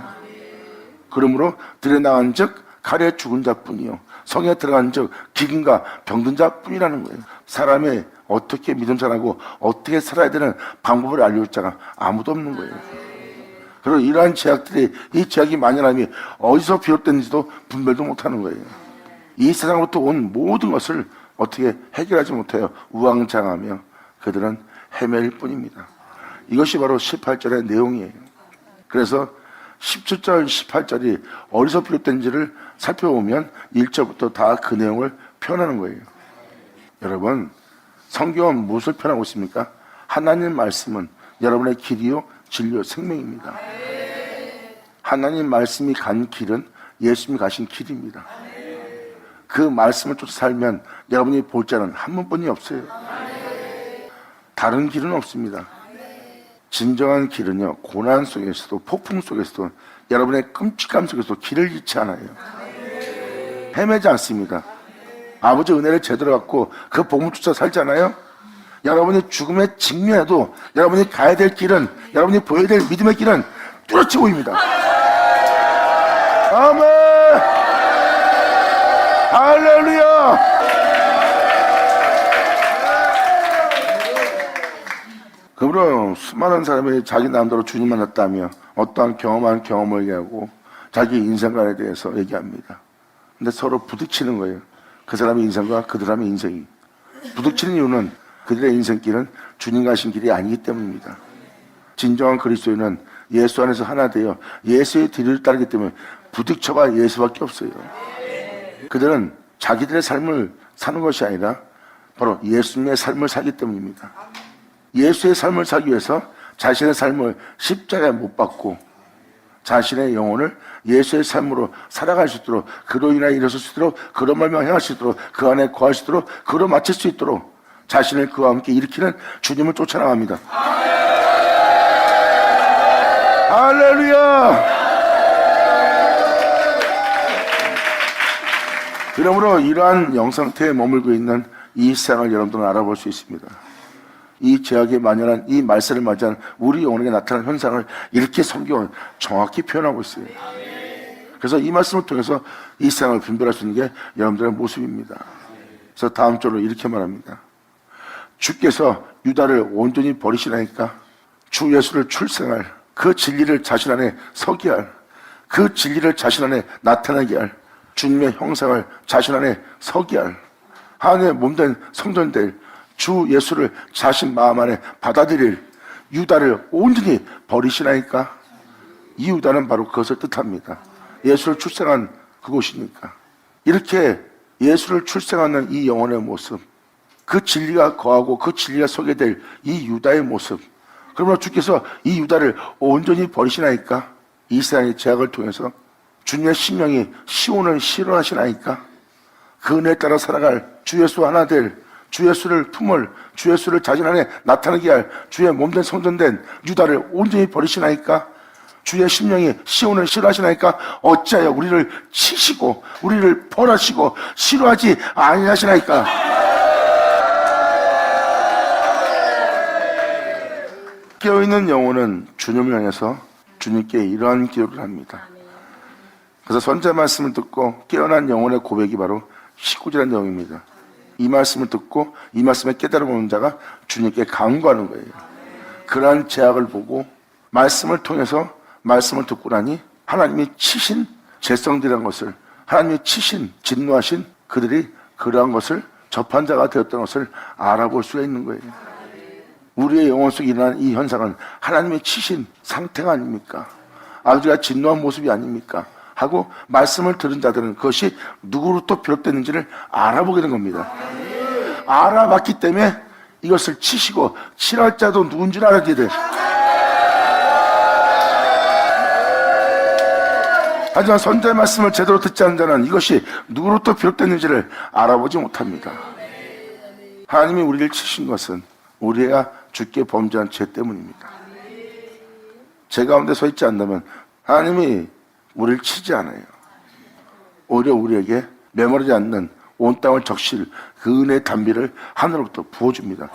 그러므로 들에 나간 즉 칼에 죽은 자뿐이요 성에 들어간 즉 기근과 병든 자뿐이라는 거예요. 사람의 어떻게 믿음 살아고 어떻게 살아야 되는 방법을 알려줄 자가 아무도 없는 거예요. 그리고 이러한 제약들이, 이 제약이 만연함이 어디서 비롯됐는지도 분별도 못하는 거예요. 이 세상으로부터 온 모든 것을 어떻게 해결하지 못해요. 우왕좌왕하며 그들은 헤맬 뿐입니다. 이것이 바로 18절의 내용이에요. 그래서 17절, 18절이 어디서 비롯된지를 살펴보면 1절부터 다 그 내용을 표현하는 거예요. 여러분, 성경은 무엇을 표현하고 있습니까? 하나님 말씀은 여러분의 길이요, 진리요, 생명입니다. 하나님 말씀이 간 길은 예수님이 가신 길입니다. 그 말씀을 쫓아 살면 여러분이 볼 자는 한 분뿐이 없어요. 다른 길은 없습니다. 진정한 길은요, 고난 속에서도 폭풍 속에서도 여러분의 끔찍함 속에서도 길을 잃지 않아요. 헤매지 않습니다. 아버지 은혜를 제대로 갖고 그 복음을 쫓아 살잖아요. 여러분이 죽음에 직면해도 여러분이 가야 될 길은, 여러분이 보여야 될 믿음의 길은 뚜렷이 보입니다. 아멘. 할렐루야. 그러므로 수많은 사람이 자기 남대로 주님 만났다며 어떠한 경험한 경험을 얘기하고 자기 인생관에 대해서 얘기합니다. 근데 서로 부딪히는 거예요. 그 사람의 인생과 그 사람의 인생이. 부딪히는 이유는 그들의 인생길은 주님 가신 길이 아니기 때문입니다. 진정한 그리스도인은 예수 안에서 하나 되어 예수의 뒤를 따르기 때문에 부딪혀봐 예수밖에 없어요. 그들은 자기들의 삶을 사는 것이 아니라 바로 예수님의 삶을 살기 때문입니다. 예수의 삶을 살기 위해서 자신의 삶을 십자가에 못 박고 자신의 영혼을 예수의 삶으로 살아갈 수 있도록, 그로 인하여 일어설 수 있도록, 그로 말미암아 행할 수 있도록, 그 안에 거할 수 있도록, 그로 마칠 수 있도록 자신을 그와 함께 일으키는 주님을 쫓아나갑니다. 할렐루야. 그러므로 이러한 영상태에 머물고 있는 이 세상을 여러분들은 알아볼 수 있습니다. 이 제약에 만연한 이 말세를 맞이한 우리 영혼에게 나타난 현상을 이렇게 성경은 정확히 표현하고 있어요. 그래서 이 말씀을 통해서 이 세상을 분별할 수 있는 게 여러분들의 모습입니다. 그래서 다음 절로 이렇게 말합니다. 주께서 유다를 온전히 버리시나이까 주 예수를 출생할 그 진리를 자신 안에 서게 할 그 진리를 자신 안에 나타나게 할 주님의 형상을 자신 안에 서게 할 하나님의 몸된 성전될 주 예수를 자신 마음 안에 받아들일 유다를 온전히 버리시나이까. 이 유다는 바로 그것을 뜻합니다. 예수를 출생한 그곳이니까. 이렇게 예수를 출생하는 이 영혼의 모습, 그 진리가 거하고 그 진리가 서게 될 이 유다의 모습, 그러므로 주께서 이 유다를 온전히 버리시나이까. 이 세상의 제약을 통해서 주님의 심령이 시온을 싫어하시나이까. 그 은혜에 따라 살아갈 주 예수 하나 될 주 예수를 품을 주 예수를 자신 안에 나타나게 할 주의 몸된 성전된 유다를 온전히 버리시나이까. 주의 심령이 시온을 싫어하시나이까. 어찌하여 우리를 치시고 우리를 벌하시고 싫어하지 아니하시나이까. 깨어있는 영혼은 주님을 향해서 주님께 이러한 기도를 합니다. 그래서 선지자 말씀을 듣고 깨어난 영혼의 고백이 바로 19절의 내용입니다. 이 말씀을 듣고 이 말씀에 깨달음 오는 자가 주님께 간구하는 거예요. 그러한 제약을 보고 말씀을 통해서 말씀을 듣고 나니 하나님이 치신 제성들이라는 것을, 하나님이 치신 진노하신 그들이 그러한 것을 접한 자가 되었던 것을 알아볼 수가 있는 거예요. 우리의 영혼 속에 일어난 이 현상은 하나님이 치신 상태가 아닙니까? 아버지가 진노한 모습이 아닙니까? 하고 말씀을 들은 자들은 그것이 누구로부터 비롯됐는지를 알아보게 된 겁니다. 알아봤기 때문에 이것을 치시고 치할 자도 누군지를 알아야 돼. 하지만 선지자의 말씀을 제대로 듣지 않는 자는 이것이 누구로부터 비롯됐는지를 알아보지 못합니다. 하나님이 우리를 치신 것은 우리가 주께 범죄한 죄 때문입니다. 제 가운데 서 있지 않다면 하나님이 우리를 치지 않아요. 오히려 우리에게 메마르지 않는 온 땅을 적실 그 은혜의 단비를 하늘로부터 부어줍니다.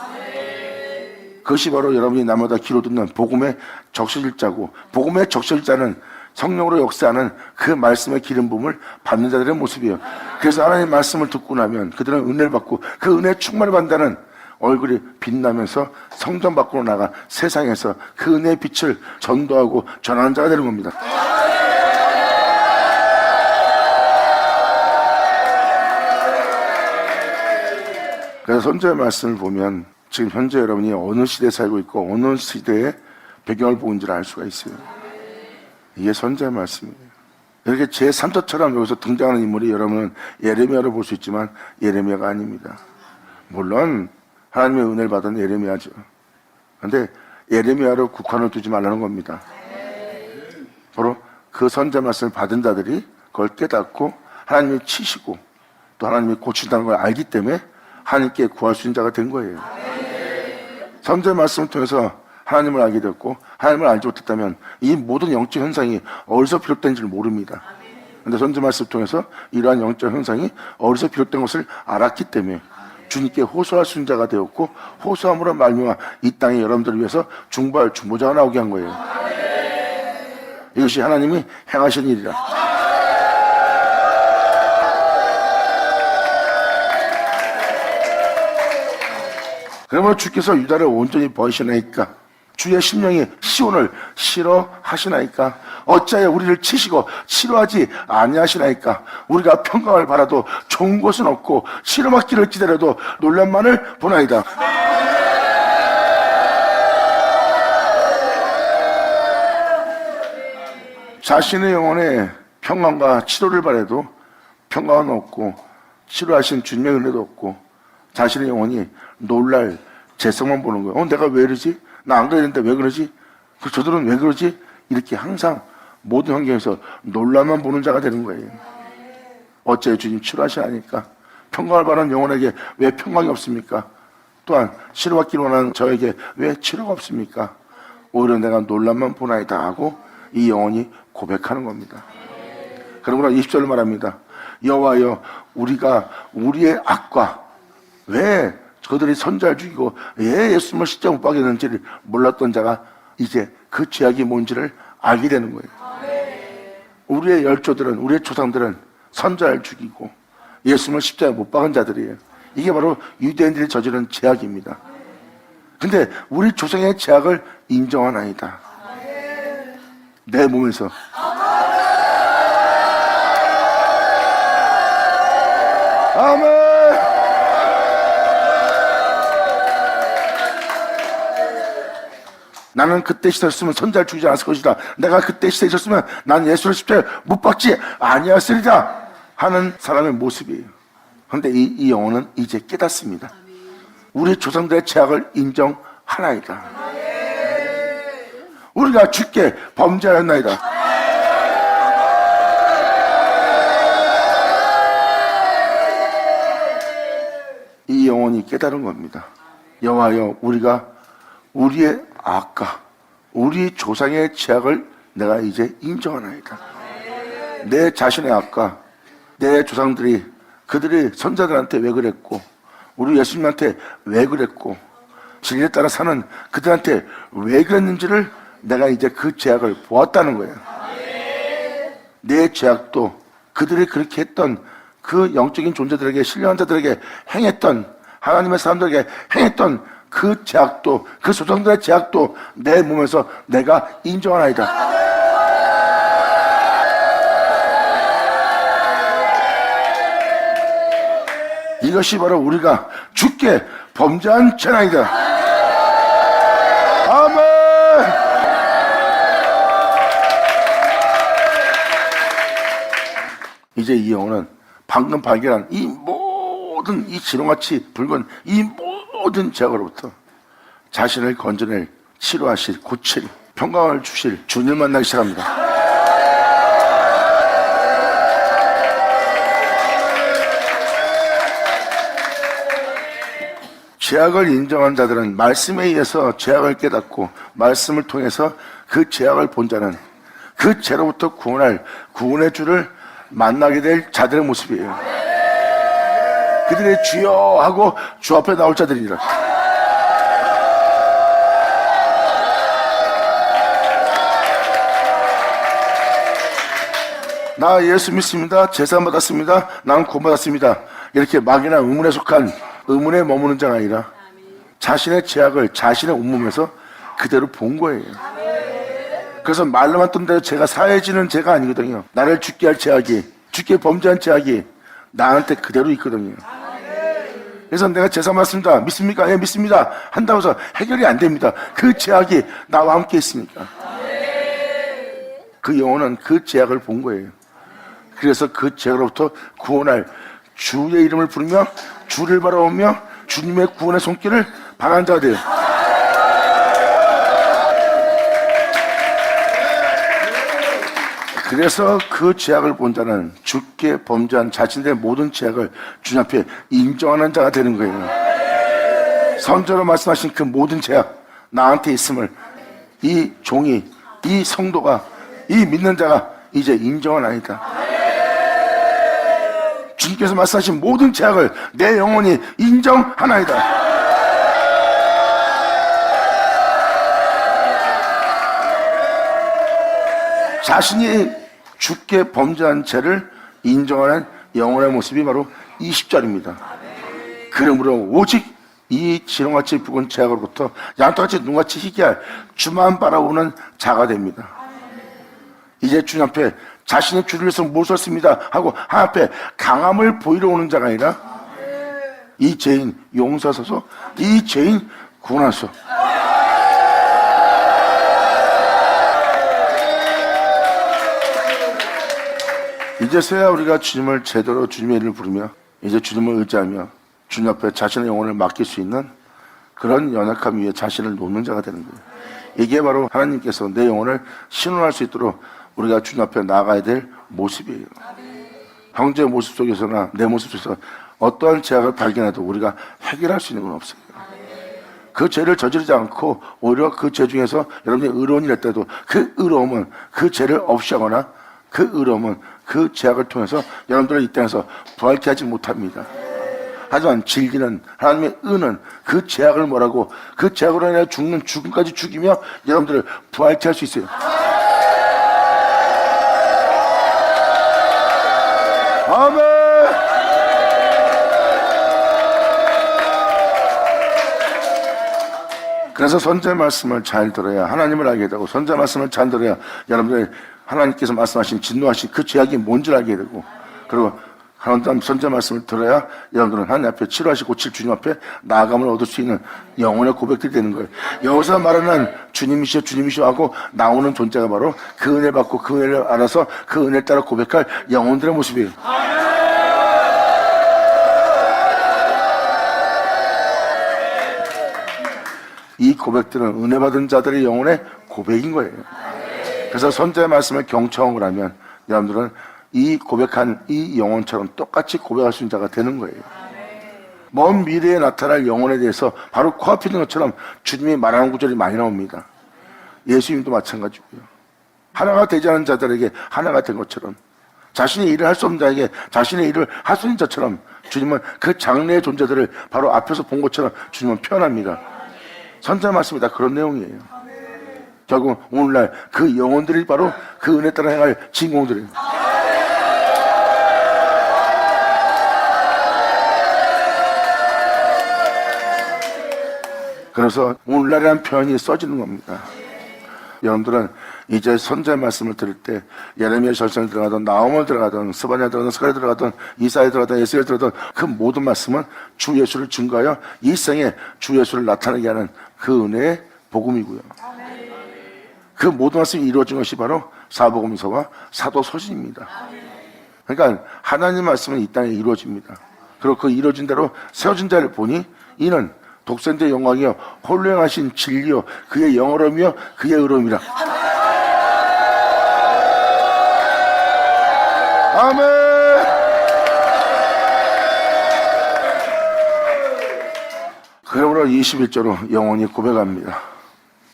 그것이 바로 여러분이 날마다 귀로 듣는 복음의 적실자고, 복음의 적실자는 성령으로 역사하는 그 말씀의 기름 부음을 받는 자들의 모습이에요. 그래서 하나님의 말씀을 듣고 나면 그들은 은혜를 받고 그 은혜에 충만을 받는다는 얼굴이 빛나면서 성전 밖으로 나가 세상에서 그 은혜의 빛을 전도하고 전하는 자가 되는 겁니다. 그래서 선지자의 말씀을 보면 지금 현재 여러분이 어느 시대에 살고 있고 어느 시대의 배경을 보는지를 알 수가 있어요. 이게 선지자의 말씀이에요. 이렇게 제3자처럼 여기서 등장하는 인물이 여러분은 예레미야로 볼 수 있지만 예레미야가 아닙니다. 물론 하나님의 은혜를 받은 예레미야죠. 그런데 예레미야로 국한을 두지 말라는 겁니다. 바로 그 선지자 말씀을 받은 자들이 그걸 깨닫고 하나님이 치시고 또 하나님이 고친다는 걸 알기 때문에 하나님께 구할 수 있는 자가 된 거예요. 선지자의 말씀을 통해서 하나님을 알게 됐고 하나님을 알지 못했다면 이 모든 영적 현상이 어디서 비롯된지를 모릅니다. 그런데 선지자 말씀을 통해서 이러한 영적 현상이 어디서 비롯된 것을 알았기 때문에 주님께 호소할 수 있는 자가 되었고 호소함으로 말미암아 이 땅에 여러분들을 위해서 중보할 중보자가 나오게 한 거예요. 이것이 하나님이 행하신 일이라. 그러므로 주께서 유다를 온전히 버리시나이까. 주의 심령이 시온을 싫어하시나이까. 어찌하여 우리를 치시고 싫어하지 아니하시나이까. 우리가 평강을 바라도 좋은 것은 없고 싫어받기를 기다려도 논란만을 보나이다. 자신의 영혼에 평강과 치료를 바라도 평강은 없고 치료하신 주님의 은혜도 없고 자신의 영혼이 놀랄 재성만 보는 거예요. 내가 왜 이러지? 나 안 그랬는데 왜 그러지? 저들은 왜 그러지? 이렇게 항상 모든 환경에서 놀라만 보는 자가 되는 거예요. 어째 주님 치료하시니까 평강을 바라는 영혼에게 왜 평강이 없습니까? 또한 치료받기를 원하는 저에게 왜 치료가 없습니까? 오히려 내가 놀라만 보나이다 하고 이 영혼이 고백하는 겁니다. 그러므로 20절을 말합니다. 여호와여 우리가 우리의 악과 왜 그들이 선자를 죽이고 왜 예수님을 십자가 못 박였는지를 몰랐던 자가 이제 그 죄악이 뭔지를 알게 되는 거예요. 우리의 열조들은, 우리의 조상들은 선자를 죽이고 예수님을 십자가에 못 박은 자들이에요. 이게 바로 유대인들이 저지른 죄악입니다. 근데 우리 조상의 죄악을 인정하나이다. 내 몸에서 아멘. 나는 그때 시대 있었으면 선자를 죽이지 않았을 것이다. 내가 그때 시대에 있었으면 난 예수를 십자가에 못 박지 아니었으리다 하는 사람의 모습이에요. 그런데 이 영혼은 이제 깨닫습니다. 우리 조상들의 죄악을 인정하나이다. 우리가 주께 범죄하였나이다. 이 영혼이 깨달은 겁니다. 여호와여, 우리가 우리의 악과 우리 조상의 죄악을 내가 이제 인정하나이다. 내 자신의 악과 내 조상들이 그들이 선자들한테 왜 그랬고 우리 예수님한테 왜 그랬고 진리에 따라 사는 그들한테 왜 그랬는지를 내가 이제 그 죄악을 보았다는 거예요. 내 죄악도 그들이 그렇게 했던 그 영적인 존재들에게, 신령한 자들에게 행했던, 하나님의 사람들에게 행했던 그 죄악도, 그 조상들의 죄악도 내 몸에서 내가 인정하나이다. 이것이 바로 우리가 주께 범죄한 죄나이다. 아멘. 이제 이 영혼은 방금 발견한 이 모든 이 지렁같이 붉은 이 모든 죄악으로부터 자신을 건져낼, 치료하실, 고칠, 평강을 주실 주님을 만나기 시작합니다. 죄악을 인정한 자들은 말씀에 의해서 죄악을 깨닫고 말씀을 통해서 그 죄악을 본 자는 그 죄로부터 구원할 구원의 주를 만나게 될 자들의 모습이에요. 그들의 주여 하고 주 앞에 나올 자들이라. 나 예수 믿습니다. 제사 받았습니다. 난 구원 받았습니다. 이렇게 막이나 의문에 속한 의문에 머무는 자가 아니라 자신의 죄악을 자신의 온몸에서 그대로 본 거예요. 그래서 말로만 뜬 대로 제가 사해지는 죄가 아니거든요. 나를 죽게 할 죄악이, 죽게 범죄한 죄악이 나한테 그대로 있거든요. 그래서 내가 제사 받습니다. 믿습니까? 예, 믿습니다. 한다고 해서 해결이 안 됩니다. 그 죄악이 나와 함께 있으니까. 그 영혼은 그 죄악을 본 거예요. 그래서 그 죄로부터 구원할 주의 이름을 부르며 주를 바라보며 주님의 구원의 손길을 바라는 자가 돼요. 그래서 그 죄악을 본 자는 주께 범죄한 자신의 모든 죄악을 주님 앞에 인정하는 자가 되는 거예요. 선저로 말씀하신 그 모든 죄악 나한테 있음을 이 종이, 이 성도가, 이 믿는 자가 이제 인정하나이다. 주님께서 말씀하신 모든 죄악을 내 영혼이 인정하나이다. 자신이 주께 범죄한 죄를 인정하는 영혼의 모습이 바로 20절입니다. 그러므로 오직 이 지렁같이 붉은 죄악으로부터 양떡같이 눈같이 희귀할 주만 바라보는 자가 됩니다. 이제 주님 앞에 자신의 주를 위해서 무엇을 씁니다 하고 하나님 앞에 강함을 보이러 오는 자가 아니라 이 죄인 용서하소서, 이 죄인 구원하소서. 이제서야 우리가 주님을 제대로 주님의 이름을 부르며 이제 주님을 의지하며 주님 앞에 자신의 영혼을 맡길 수 있는 그런 연약함 위에 자신을 놓는 자가 되는 거예요. 이게 바로 하나님께서 내 영혼을 신원할 수 있도록 우리가 주님 앞에 나아가야 될 모습이에요. 형제의 모습 속에서나 내 모습 속에서 어떠한 죄악을 발견해도 우리가 해결할 수 있는 건 없어요. 그 죄를 저지르지 않고 오히려 그 죄 중에서 여러분이 의로운이 됐다도 그 의로움은 그 죄를 없이 하거나 그 의로움은 그 죄악을 통해서 여러분들을 이 땅에서 부활케 하지 못합니다. 하지만 진리는, 하나님의 은은 그 죄악을 뭐라고, 그 죄악으로 인해 죽는 죽음까지 죽이며 여러분들을 부활케 할 수 있어요. 아멘. 그래서 선지자의 말씀을 잘 들어야 하나님을 알게 되고, 선지자의 말씀을 잘 들어야 여러분들 하나님께서 말씀하신 진노하신 그 죄악이 뭔지 알게 되고, 그리고 하나님 선지자의 말씀을 들어야 여러분들은 하나님 앞에 치료하시고 고칠 주님 앞에 나아감을 얻을 수 있는 영혼의 고백들이 되는 거예요. 여기서 말하는 주님이시여 주님이시여 하고 나오는 존재가 바로 그 은혜 받고 그 은혜를 알아서 그 은혜를 따라 고백할 영혼들의 모습이에요. 이 고백들은 은혜 받은 자들의 영혼의 고백인 거예요. 그래서 선지자의 말씀을 경청을 하면 여러분들은 이 고백한 이 영혼처럼 똑같이 고백할 수 있는 자가 되는 거예요. 먼 미래에 나타날 영혼에 대해서 바로 코앞에 있는 것처럼 주님이 말하는 구절이 많이 나옵니다. 예수님도 마찬가지고요. 하나가 되지 않은 자들에게 하나가 된 것처럼, 자신의 일을 할 수 없는 자에게 자신의 일을 할 수 있는 자처럼 주님은 그 장래의 존재들을 바로 앞에서 본 것처럼 주님은 표현합니다. 선지자 말씀이 다 그런 내용이에요. 결국 오늘날 그 영혼들이 바로 그 은혜 따라 행할 주인공들이에요. 그래서 오늘날이라는 표현이 써지는 겁니다. 여러분들은 이제 선지자의 말씀을 들을 때 예레미야 절성에 들어가든 나홈을 들어가든 스바냐에 들어가든 스가랴에 들어가든 이사야에 들어가든 에스겔에 들어가든 그 모든 말씀은 주 예수를 증거하여 일생에 주 예수를 나타내게 하는 그 은혜의 복음이고요. 그 모든 말씀이 이루어진 것이 바로 사복음서와 사도서신입니다. 그러니까 하나님 말씀은 이 땅에 이루어집니다. 그리고 그 이루어진 대로 세워진 자를 보니 이는 독생자의 영광이요 홀로 행하신 진리요 그의 영어로이며 그의 의로움이라. 아멘. 그러므로 21절로 영원히 고백합니다.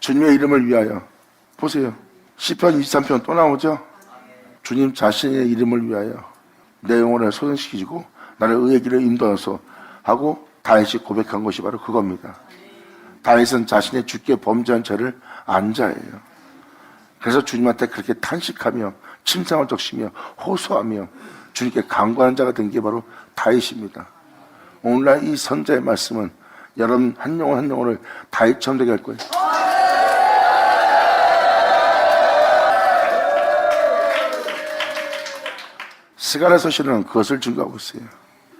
주님의 이름을 위하여. 보세요. 시편 23편 또 나오죠. 주님 자신의 이름을 위하여 내 영혼을 소생시키고 나를 의의 길을 인도하소서 하고 다윗이 고백한 것이 바로 그겁니다. 다윗은 자신의 주께 범죄한 죄를 안 자예요. 그래서 주님한테 그렇게 탄식하며 침상을 적시며 호소하며 주님께 간구하는 자가 된 게 바로 다윗입니다. 오늘날 이 선지자의 말씀은 여러분 한 영혼 한 영혼을 다윗처럼 되게 할 거예요. 스가랴 서신은 그것을 증거하고 있어요.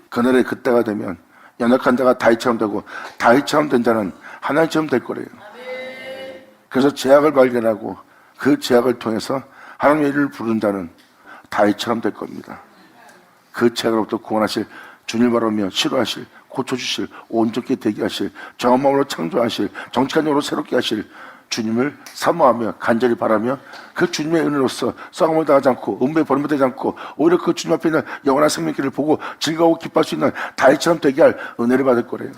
그날의 그때가 되면 연약한 자가 다윗처럼 되고 다윗처럼 된 자는 하나님처럼 될 거래요. 그래서 죄악을 발견하고 그 죄악을 통해서 하나님의 이름을 부르는 자는 다윗처럼 될 겁니다. 그 죄악으로부터 구원하실 주님을 바라며 치료하실, 고쳐주실, 온전히 되게 하실, 정한 마음으로 창조하실, 정직한 영으로 새롭게 하실 주님을 사모하며 간절히 바라며 그 주님의 은혜로서 싸움을 당하지 않고 음부에 버림받지 않고 오히려 그 주님 앞에 있는 영원한 생명길을 보고 즐거워 기뻐할 수 있는 다윗처럼 되게 할 은혜를 받을 거래요.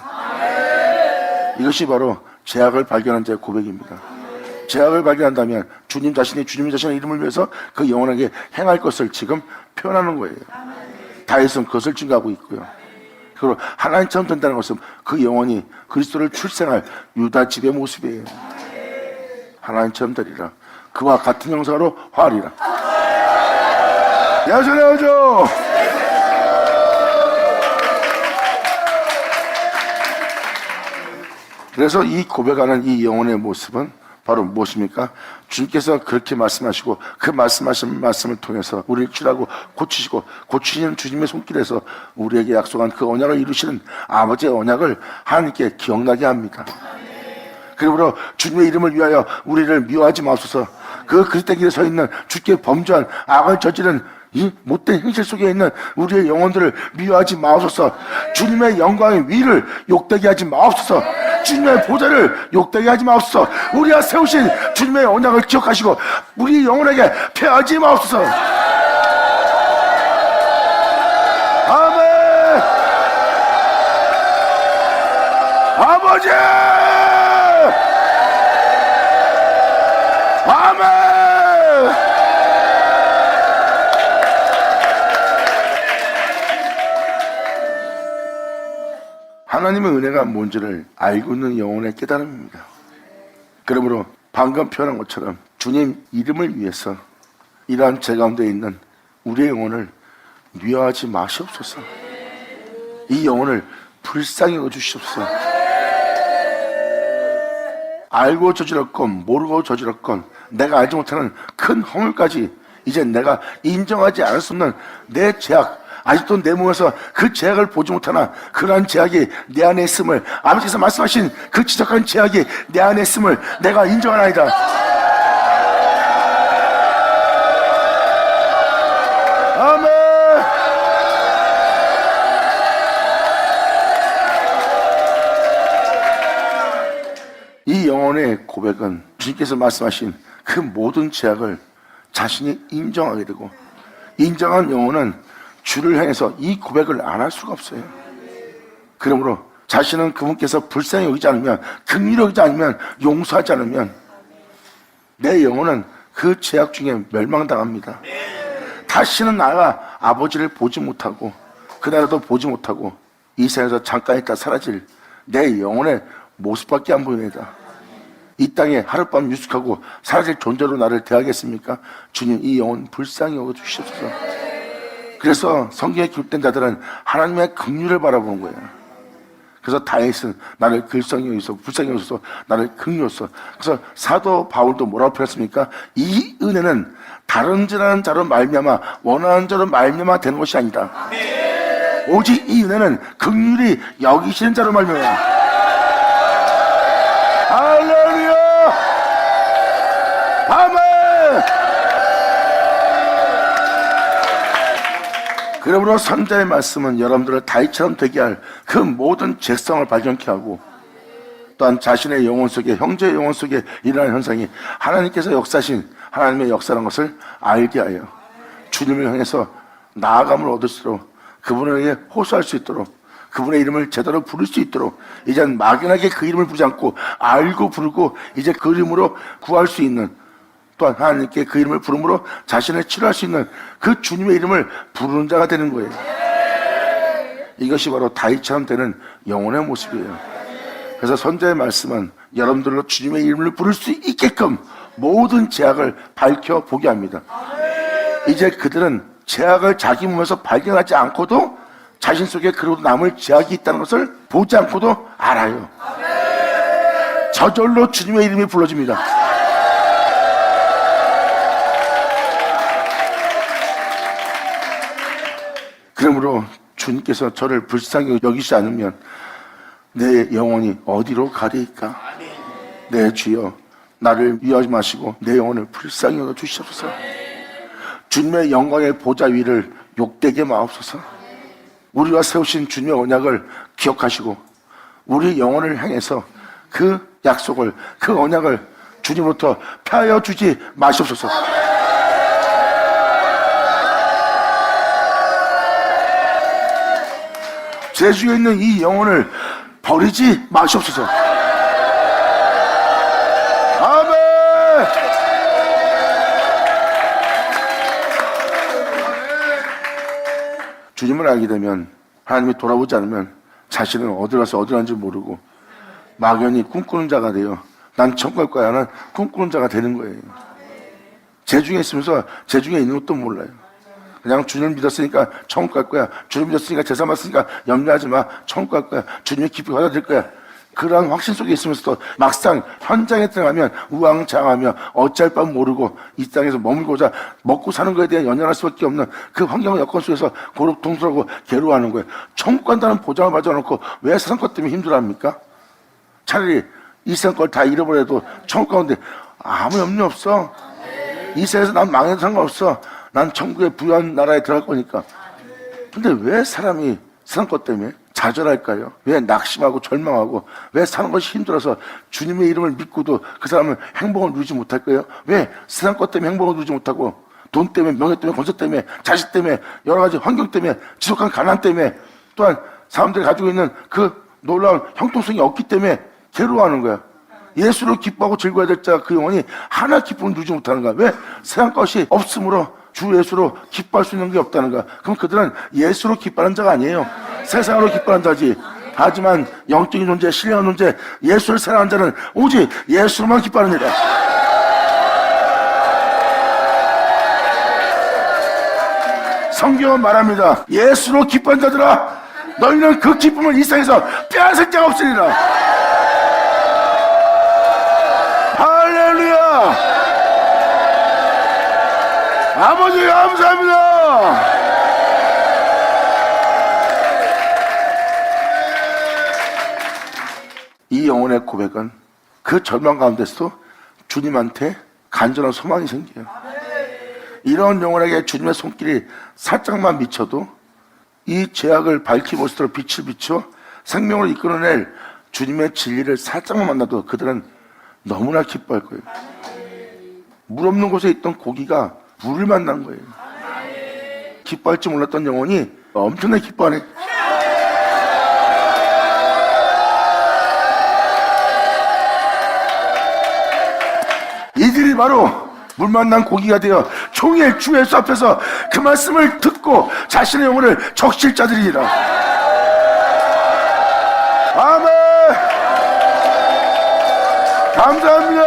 이것이 바로 죄악을 발견한 자의 고백입니다. 죄악을 발견한다면 주님 자신의 이름을 위해서 그 영원하게 행할 것을 지금 표현하는 거예요. 다윗은 그것을 증거하고 있고요. 그리고 하나님처럼 된다는 것은 그 영혼이 그리스도를 출생할 유다 집의 모습이에요. 하나님처럼 되리라. 그와 같은 형상으로 화하리라. 야전해야죠. 그래서 이 고백하는 이 영혼의 모습은 바로 무엇입니까? 주님께서 그렇게 말씀하시고 그 말씀하신 말씀을 통해서 우리를 치료하고 고치시고 고치시는 주님의 손길에서 우리에게 약속한 그 언약을 이루시는 아버지의 언약을 하나님께 기억나게 합니다. 그러므로 주님의 이름을 위하여 우리를 미워하지 마소서. 그 그리스도 길에 서 있는 주께 범죄한 악을 저지른 이 못된 행실 속에 있는 우리의 영혼들을 미워하지 마옵소서. 주님의 영광의 위를 욕되게 하지 마옵소서. 주님의 보좌를 욕되게 하지 마옵소서. 우리가 세우신 주님의 언약을 기억하시고 우리 영혼에게 패하지 마옵소서. 아멘. 아버지 아멘. 하나님의 은혜가 뭔지를 알고 있는 영혼의 깨달음입니다. 그러므로 방금 표현한 것처럼 주님 이름을 위해서 이러한 제 가운데 있는 우리의 영혼을 미워하지 마시옵소서. 이 영혼을 불쌍히 여겨주시옵소서. 알고 저질렀건 모르고 저질렀건 내가 알지 못하는 큰 허물까지 이제 내가 인정하지 않을 수 없는 내 죄악, 아직도 내 몸에서 그 죄악을 보지 못하나 그러한 죄악이 내 안에 있음을, 아버지께서 말씀하신 그 지적한 죄악이 내 안에 있음을 내가 인정하나이다. 아멘. 이 영혼의 고백은 주님께서 말씀하신 그 모든 죄악을 자신이 인정하게 되고, 인정한 영혼은 주를 향해서 이 고백을 안 할 수가 없어요. 그러므로 자신은 그분께서 불쌍히 여기지 않으면, 긍휼히 여기지 않으면, 용서하지 않으면 내 영혼은 그 죄악 중에 멸망당합니다. 다시는 나가 아버지를 보지 못하고 그날도 보지 못하고 이 세상에서 잠깐 있다 사라질 내 영혼의 모습밖에 안 보입니다. 이 땅에 하룻밤 유숙하고 사라질 존재로 나를 대하겠습니까? 주님, 이 영혼 불쌍히 여겨주시옵소서. 그래서 성경에 기록된 자들은 하나님의 긍휼을 바라보는 거예요. 그래서 다윗은 나를 불쌍히 여기서 불쌍히 여기서 나를 긍휼히 여기서. 그래서 사도 바울도 뭐라고 표현했습니까? 이 은혜는 다른 자로 말미암아 원하는 자로 말미암아 되는 것이 아니다. 오직 이 은혜는 긍휼히 여기시는 자로 말미암아. 할렐루야! 아멘! 그러므로 선자의 말씀은 여러분들을 다윗처럼 되게 할 그 모든 죄성을 발견케 하고, 또한 자신의 영혼 속에, 형제의 영혼 속에 일어나는 현상이 하나님께서 역사하신 하나님의 역사라는 것을 알게 하여 주님을 향해서 나아감을 얻을수록 그분에게 호소할 수 있도록, 그분의 이름을 제대로 부를 수 있도록, 이젠 막연하게 그 이름을 부르지 않고 알고 부르고 이제 그 이름으로 구할 수 있는, 또한 하나님께 그 이름을 부름으로 자신을 치료할 수 있는 그 주님의 이름을 부르는 자가 되는 거예요. 이것이 바로 다윗처럼 되는 영혼의 모습이에요. 그래서 선자의 말씀은 여러분들로 주님의 이름을 부를 수 있게끔 모든 죄악을 밝혀보게 합니다. 이제 그들은 죄악을 자기 몸에서 발견하지 않고도 자신 속에 그래도 남을 죄악이 있다는 것을 보지 않고도 알아요. 저절로 주님의 이름이 불러집니다. 그러므로 주님께서 저를 불쌍히 여기지 않으면 내 영혼이 어디로 가리까? 내 주여, 나를 위하지 마시고 내 영혼을 불쌍히 여겨 주시옵소서. 주님의 영광의 보좌 위를 욕되게 마옵소서. 우리와 세우신 주님의 언약을 기억하시고 우리 영혼을 향해서 그 약속을, 그 언약을 주님으로부터 펴여 주지 마시옵소서. 제 주에 있는 이 영혼을 버리지 마시옵소서. 아멘. 주님을 알게 되면, 하나님이 돌아보지 않으면 자신은 어디 가서 어디 가는지 모르고 막연히 꿈꾸는 자가 돼요. 난 천국 갈 거야. 난 꿈꾸는 자가 되는 거예요. 제 중에 있으면서 제 중에 있는 것도 몰라요. 그냥 주님을 믿었으니까 천국 갈 거야. 주님 믿었으니까 제사 받았으니까 염려하지 마. 천국 갈 거야. 주님의 기쁨 받아들일 거야. 그러한 확신 속에 있으면서도 막상 현장에 들어가면 우왕좌왕하며 어찌할 바 모르고 이 땅에서 머물고자 먹고 사는 것에 대한 연연할 수밖에 없는 그 환경 여건 속에서 고립동설하고 괴로워하는 거예요. 천국 간다는 보장을 받아놓고 왜 세상 것 때문에 힘들어합니까? 차라리 이 세상 걸 다 잃어버려도 천국 가운데 아무 염려 없어. 이 세상에서 난 망해도 상관없어. 난 천국의 부유한 나라에 들어갈 거니까. 근데 왜 사람이 세상 것 때문에 좌절할까요? 왜 낙심하고 절망하고, 왜 사는 것이 힘들어서 주님의 이름을 믿고도 그 사람은 행복을 누리지 못할까요? 왜 세상 것 때문에 행복을 누리지 못하고, 돈 때문에, 명예 때문에, 권세 때문에, 자식 때문에, 여러 가지 환경 때문에, 지속한 가난 때문에, 또한 사람들이 가지고 있는 그 놀라운 형통성이 없기 때문에 괴로워하는 거야. 예수로 기뻐하고 즐거워야 될 자 그 영혼이 하나 기쁨을 누리지 못하는 거야. 왜? 세상 것이 없으므로 주 예수로 기뻐할 수 있는 게 없다는 거야. 그럼 그들은 예수로 기뻐하는 자가 아니에요. 세상으로 기뻐하는 자지. 하지만 영적인 존재, 신령한 존재, 예수를 사랑하는 자는 오직 예수로만 기뻐하느니라. 성경은 말합니다. 예수로 기뻐하는 자들아, 너희는 그 기쁨을 이 세상에서 빼앗을 자가 없으리라. 할렐루야. 아버지 감사합니다. 이 영혼의 고백은 그 절망 가운데서도 주님한테 간절한 소망이 생겨요. 이런 영혼에게 주님의 손길이 살짝만 미쳐도 이 죄악을 밝히고 있도록 빛을 비춰 생명을 이끌어낼 주님의 진리를 살짝만 만나도 그들은 너무나 기뻐할 거예요. 물 없는 곳에 있던 고기가 물을 만난 거예요. 기뻐할 줄 몰랐던 영혼이 엄청나게 기뻐하네. 이들이 바로 물 만난 고기가 되어 종일 주 예수 앞에서 그 말씀을 듣고 자신의 영혼을 적실 자들이라. 아멘. 감사합니다.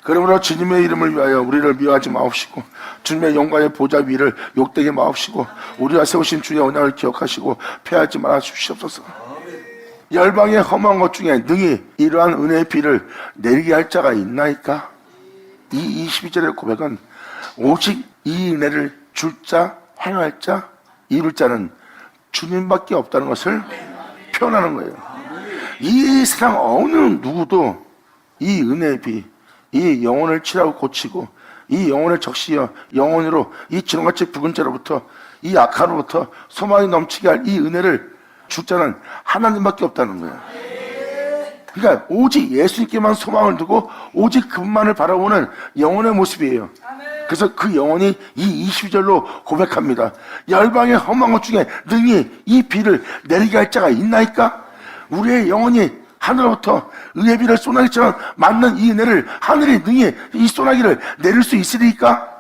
그러므로 주님의 이름을 위하여 우리를 미워하지 마옵시고 주님의 영광의 보좌 위를 욕되게 마옵시고 우리가 세우신 주의 언약을 기억하시고 패하지 말아 주시옵소서. 열방의 험한 것 중에 능히 이러한 은혜의 비를 내리게 할 자가 있나이까? 이 22절의 고백은 오직 이 은혜를 줄 자, 행할 자, 이룰 자는 주님밖에 없다는 것을 표현하는 거예요. 이 세상 어느 누구도 이 은혜의 비, 이 영혼을 치라고 고치고 이 영혼을 적시어 영혼으로 이 지렁같이 붉은 자로부터 이 악화로부터 소망이 넘치게 할 이 은혜를 줄 자는 하나님밖에 없다는 거예요. 그러니까 오직 예수님께만 소망을 두고 오직 그분만을 바라보는 영혼의 모습이에요. 그래서 그 영혼이 이 22절로 고백합니다. 열방의 험한 것 중에 능히 이 비를 내리게 할 자가 있나이까? 우리의 영혼이 하늘로부터 의의 비를 소나기처럼 맞는 이 은혜를 하늘이 능히 이 소나기를 내릴 수 있으리까?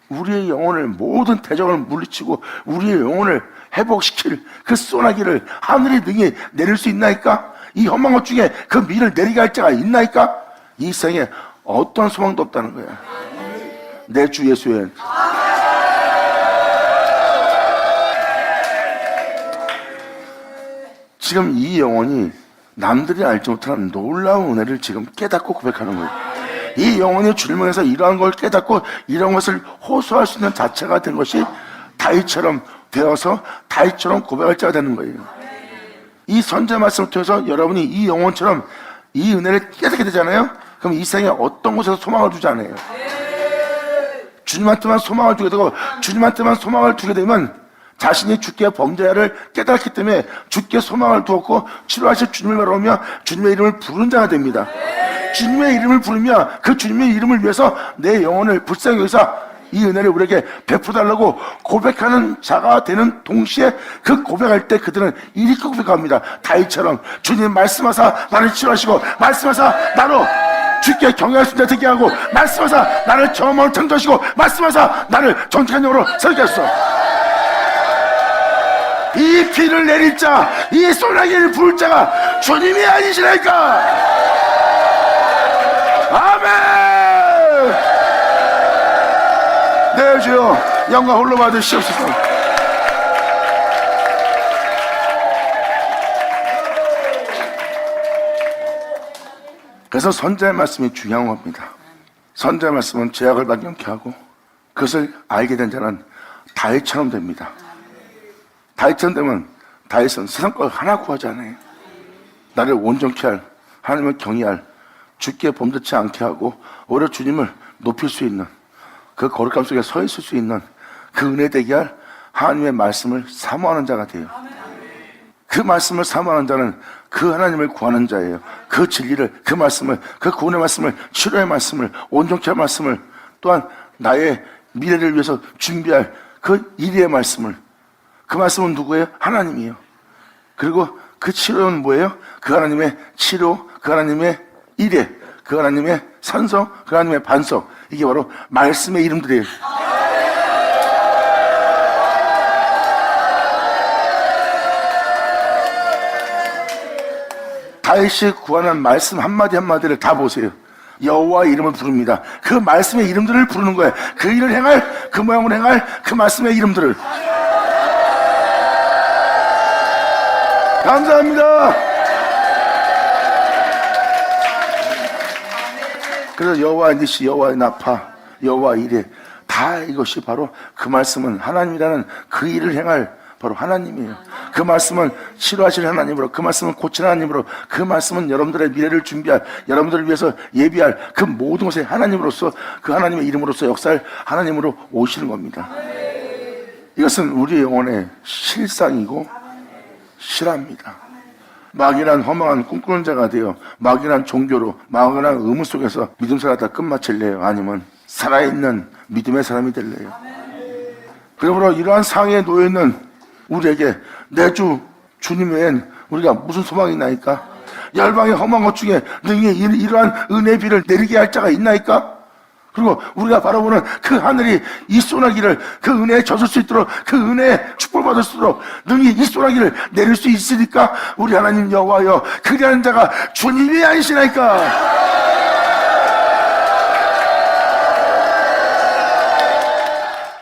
우리의 영혼을 모든 대적을 물리치고 우리의 영혼을 회복시킬 그 소나기를 하늘이 능히 내릴 수 있나이까? 이 험한 것 중에 그 비를 내리게 할 자가 있나이까? 이 세상에 어떤 소망도 없다는 거야. 내 주 예수의 지금 이 영혼이 남들이 알지 못하는 놀라운 은혜를 지금 깨닫고 고백하는 거예요. 이 영혼이 주님에서 이러한 걸 깨닫고 이런 것을 호소할 수 있는 자체가 된 것이 다윗처럼 되어서 다윗처럼 고백할 자가 되는 거예요. 이 선지자 말씀을 통해서 여러분이 이 영혼처럼 이 은혜를 깨닫게 되잖아요. 그럼 이 세상에 어떤 곳에서 소망을 두지 않아요. 주님한테만 소망을 두게 되고 주님한테만 소망을 두게 되면 자신이 주께 범죄를 깨닫기 때문에 주께 소망을 두었고 치료하실 주님을 바라보며 주님의 이름을 부르는 자가 됩니다. 주님의 이름을 부르며 그 주님의 이름을 위해서 내 영혼을 불쌍히 여기서 이 은혜를 우리에게 베풀어달라고 고백하는 자가 되는 동시에 그 고백할 때 그들은 이렇게 고백합니다. 다윗처럼 주님 말씀하사 나를 치료하시고 말씀하사 나로 주께 경외할 수 있는 자 되게 하고 말씀하사 나를 정함으로 창조하시고 말씀하사 나를 정직한 영으로 세우게 하소서. 이 비를 내릴 자, 이 소나기를 부을 자가 주님이 아니시라니까. 아멘. 네 주여 영광 홀로 받으시옵소서. 그래서 선지자의 말씀이 중요한 겁니다. 선지자의 말씀은 죄악을 발견케 하고 그것을 알게 된 자는 다윗처럼 됩니다. 다윗처럼 되면 다윗은 세상 걸 하나 구하지 않아요. 나를 온전케 할, 하나님을 경외할, 주께 범죄치 않게 하고 오히려 주님을 높일 수 있는 그 거룩함 속에 서 있을 수 있는 그 은혜 되게 할 하나님의 말씀을 사모하는 자가 돼요. 그 말씀을 사모하는 자는 그 하나님을 구하는 자예요. 그 진리를, 그 말씀을, 그 구원의 말씀을, 치료의 말씀을, 온전케 할 말씀을, 또한 나의 미래를 위해서 준비할 그 일의 말씀을, 그 말씀은 누구예요? 하나님이에요. 그리고 그 치료는 뭐예요? 그 하나님의 치료, 그 하나님의 일에, 그 하나님의 산성, 그 하나님의 반석. 이게 바로 말씀의 이름들이에요. 다윗이 구하는 말씀 한마디 한마디를 다 보세요. 여호와의 이름을 부릅니다. 그 말씀의 이름들을 부르는 거예요. 그 일을 행할, 그 모양을 행할 그 말씀의 이름들을. 감사합니다. 그래서 여호와의 니시, 여호와의 나파, 여호와의 이레, 다 이것이 바로 그 말씀은 하나님이라는 그 일을 행할 바로 하나님이에요. 그 말씀은 치료하실 하나님으로, 그 말씀은 고칠 하나님으로, 그 말씀은 여러분들의 미래를 준비할, 여러분들을 위해서 예비할 그 모든 것의 하나님으로서, 그 하나님의 이름으로서 역사할 하나님으로 오시는 겁니다. 이것은 우리 영혼의 실상이고 실합니다. 막연한 허망한 꿈꾸는 자가 되어 막연한 종교로, 막연한 의무 속에서 믿음 생활 다 끝마칠래요? 아니면 살아있는 믿음의 사람이 될래요? 그러므로 이러한 상황에 놓여있는 우리에게 내 주 주님 외엔 우리가 무슨 소망이 있나이까? 열방의 험한 것 중에 능히 이러한 은혜의 비를 내리게 할 자가 있나이까? 그리고 우리가 바라보는 그 하늘이 이 소나기를, 그 은혜에 젖을 수 있도록, 그 은혜에 축복을 받을 수 있도록 능히 이 소나기를 내릴 수 있으니까 우리 하나님 여호와여, 그리하는 자가 주님이 아니시나이까?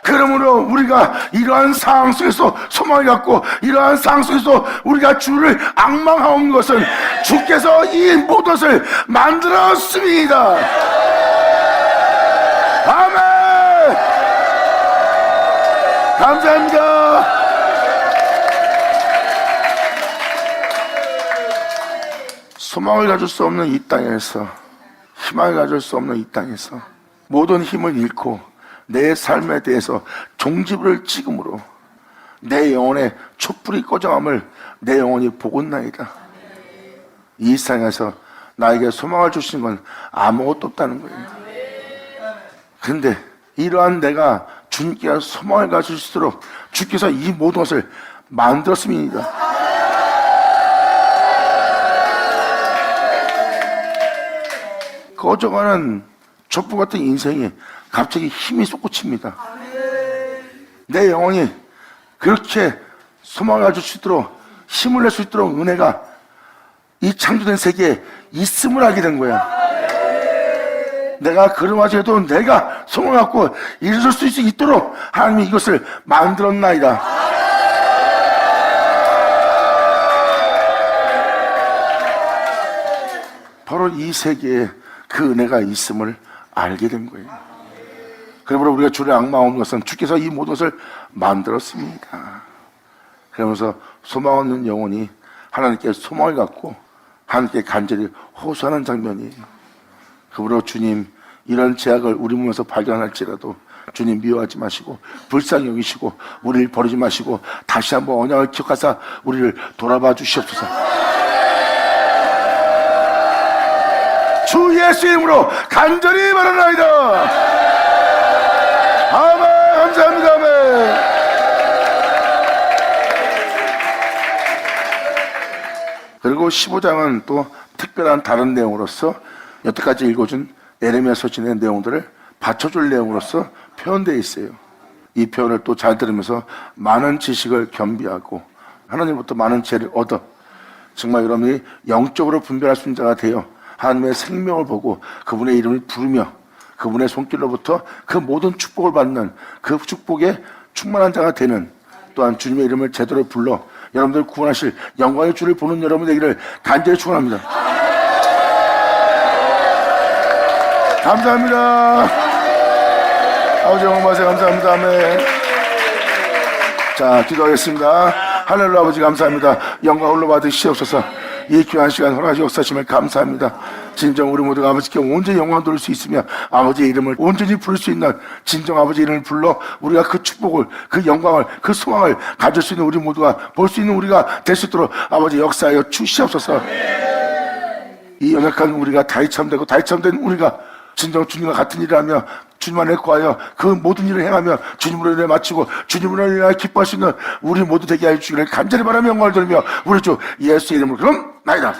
그러므로 우리가 이러한 상황 속에서 소망을 갖고, 이러한 상황 속에서 우리가 주를 앙망하는 것은 주께서 이 모든 것을 만들었습니다. 아멘. 감사합니다. 소망을 가질 수 없는 이 땅에서, 희망을 가질 수 없는 이 땅에서 모든 힘을 잃고 내 삶에 대해서 종지부를 찍음으로 내 영혼의 촛불이 꺼져감을 내 영혼이 보겠나이다. 이 세상에서 나에게 소망을 주시는 건 아무것도 없다는 거예요. 그런데 이러한 내가 주님께 소망을 가질 수 있도록 주께서 이 모든 것을 만들었습니다. 꺼져가는 촛불 같은 인생이 갑자기 힘이 솟구칩니다. 내 영혼이 그렇게 소망을 가질 수 있도록, 힘을 낼 수 있도록 은혜가 이 창조된 세계에 있음을 알게 된 거야. 내가 그러마저도 내가 소망을 갖고 이룰 수 있도록 하나님이 이것을 만들었나이다. 바로 이 세계에 그 은혜가 있음을 알게 된 거예요. 그러므로 우리가 주를 앙망하는 것은 주께서 이 모든 것을 만들었습니다. 그러면서 소망 없는 영혼이 하나님께 소망을 갖고 하나님께 간절히 호소하는 장면이에요. 그러므로 주님, 이런 제약을 우리 몸에서 발견할지라도 주님 미워하지 마시고 불쌍히 여기시고 우리를 버리지 마시고 다시 한번 언약을 기억하사 우리를 돌아봐 주시옵소서. 주 예수 이름으로 간절히 바라나이다. 아멘. 감사합니다. 아멘. 그리고 15장은 또 특별한 다른 내용으로서 여태까지 읽어준 예레미야 서신의 내용들을 받쳐줄 내용으로서 표현되어 있어요. 이 표현을 또 잘 들으면서 많은 지식을 겸비하고 하나님부터 많은 지혜를 얻어 정말 여러분이 영적으로 분별할 수 있는 자가 되어 하나님의 생명을 보고 그분의 이름을 부르며 그분의 손길로부터 그 모든 축복을 받는 그 축복에 충만한 자가 되는, 또한 주님의 이름을 제대로 불러 여러분들 구원하실 영광의 주를 보는 여러분 되기를 간절히 축원합니다. 감사합니다. 아버지 영광 받으세요. 감사합니다. 아멘. 자, 기도하겠습니다. 하늘로 아버지 감사합니다. 영광 홀로 받으시옵소서. 이 귀한 시간 허락하시 역사심을 감사합니다. 진정 우리 모두가 아버지께 온전히 영광 돌릴 수 있으며 아버지의 이름을 온전히 부를 수 있는 진정 아버지 이름을 불러 우리가 그 축복을, 그 영광을, 그 소망을 가질 수 있는 우리 모두가 볼 수 있는 우리가 될 수 있도록 아버지 역사하여 주시옵소서. 이 연약한 우리가 다이처럼 되고 다이처럼 된 우리가 진정 주님과 같은 일을 하며 주님 안에 구하여 그 모든 일을 행하며 주님으로 인해 마치고 주님으로 인해 기뻐할 수 있는 우리 모두 되게 하여 주기를 간절히 바라며 영광을 돌리며 우리 주 예수의 이름으로 그럼 나이다.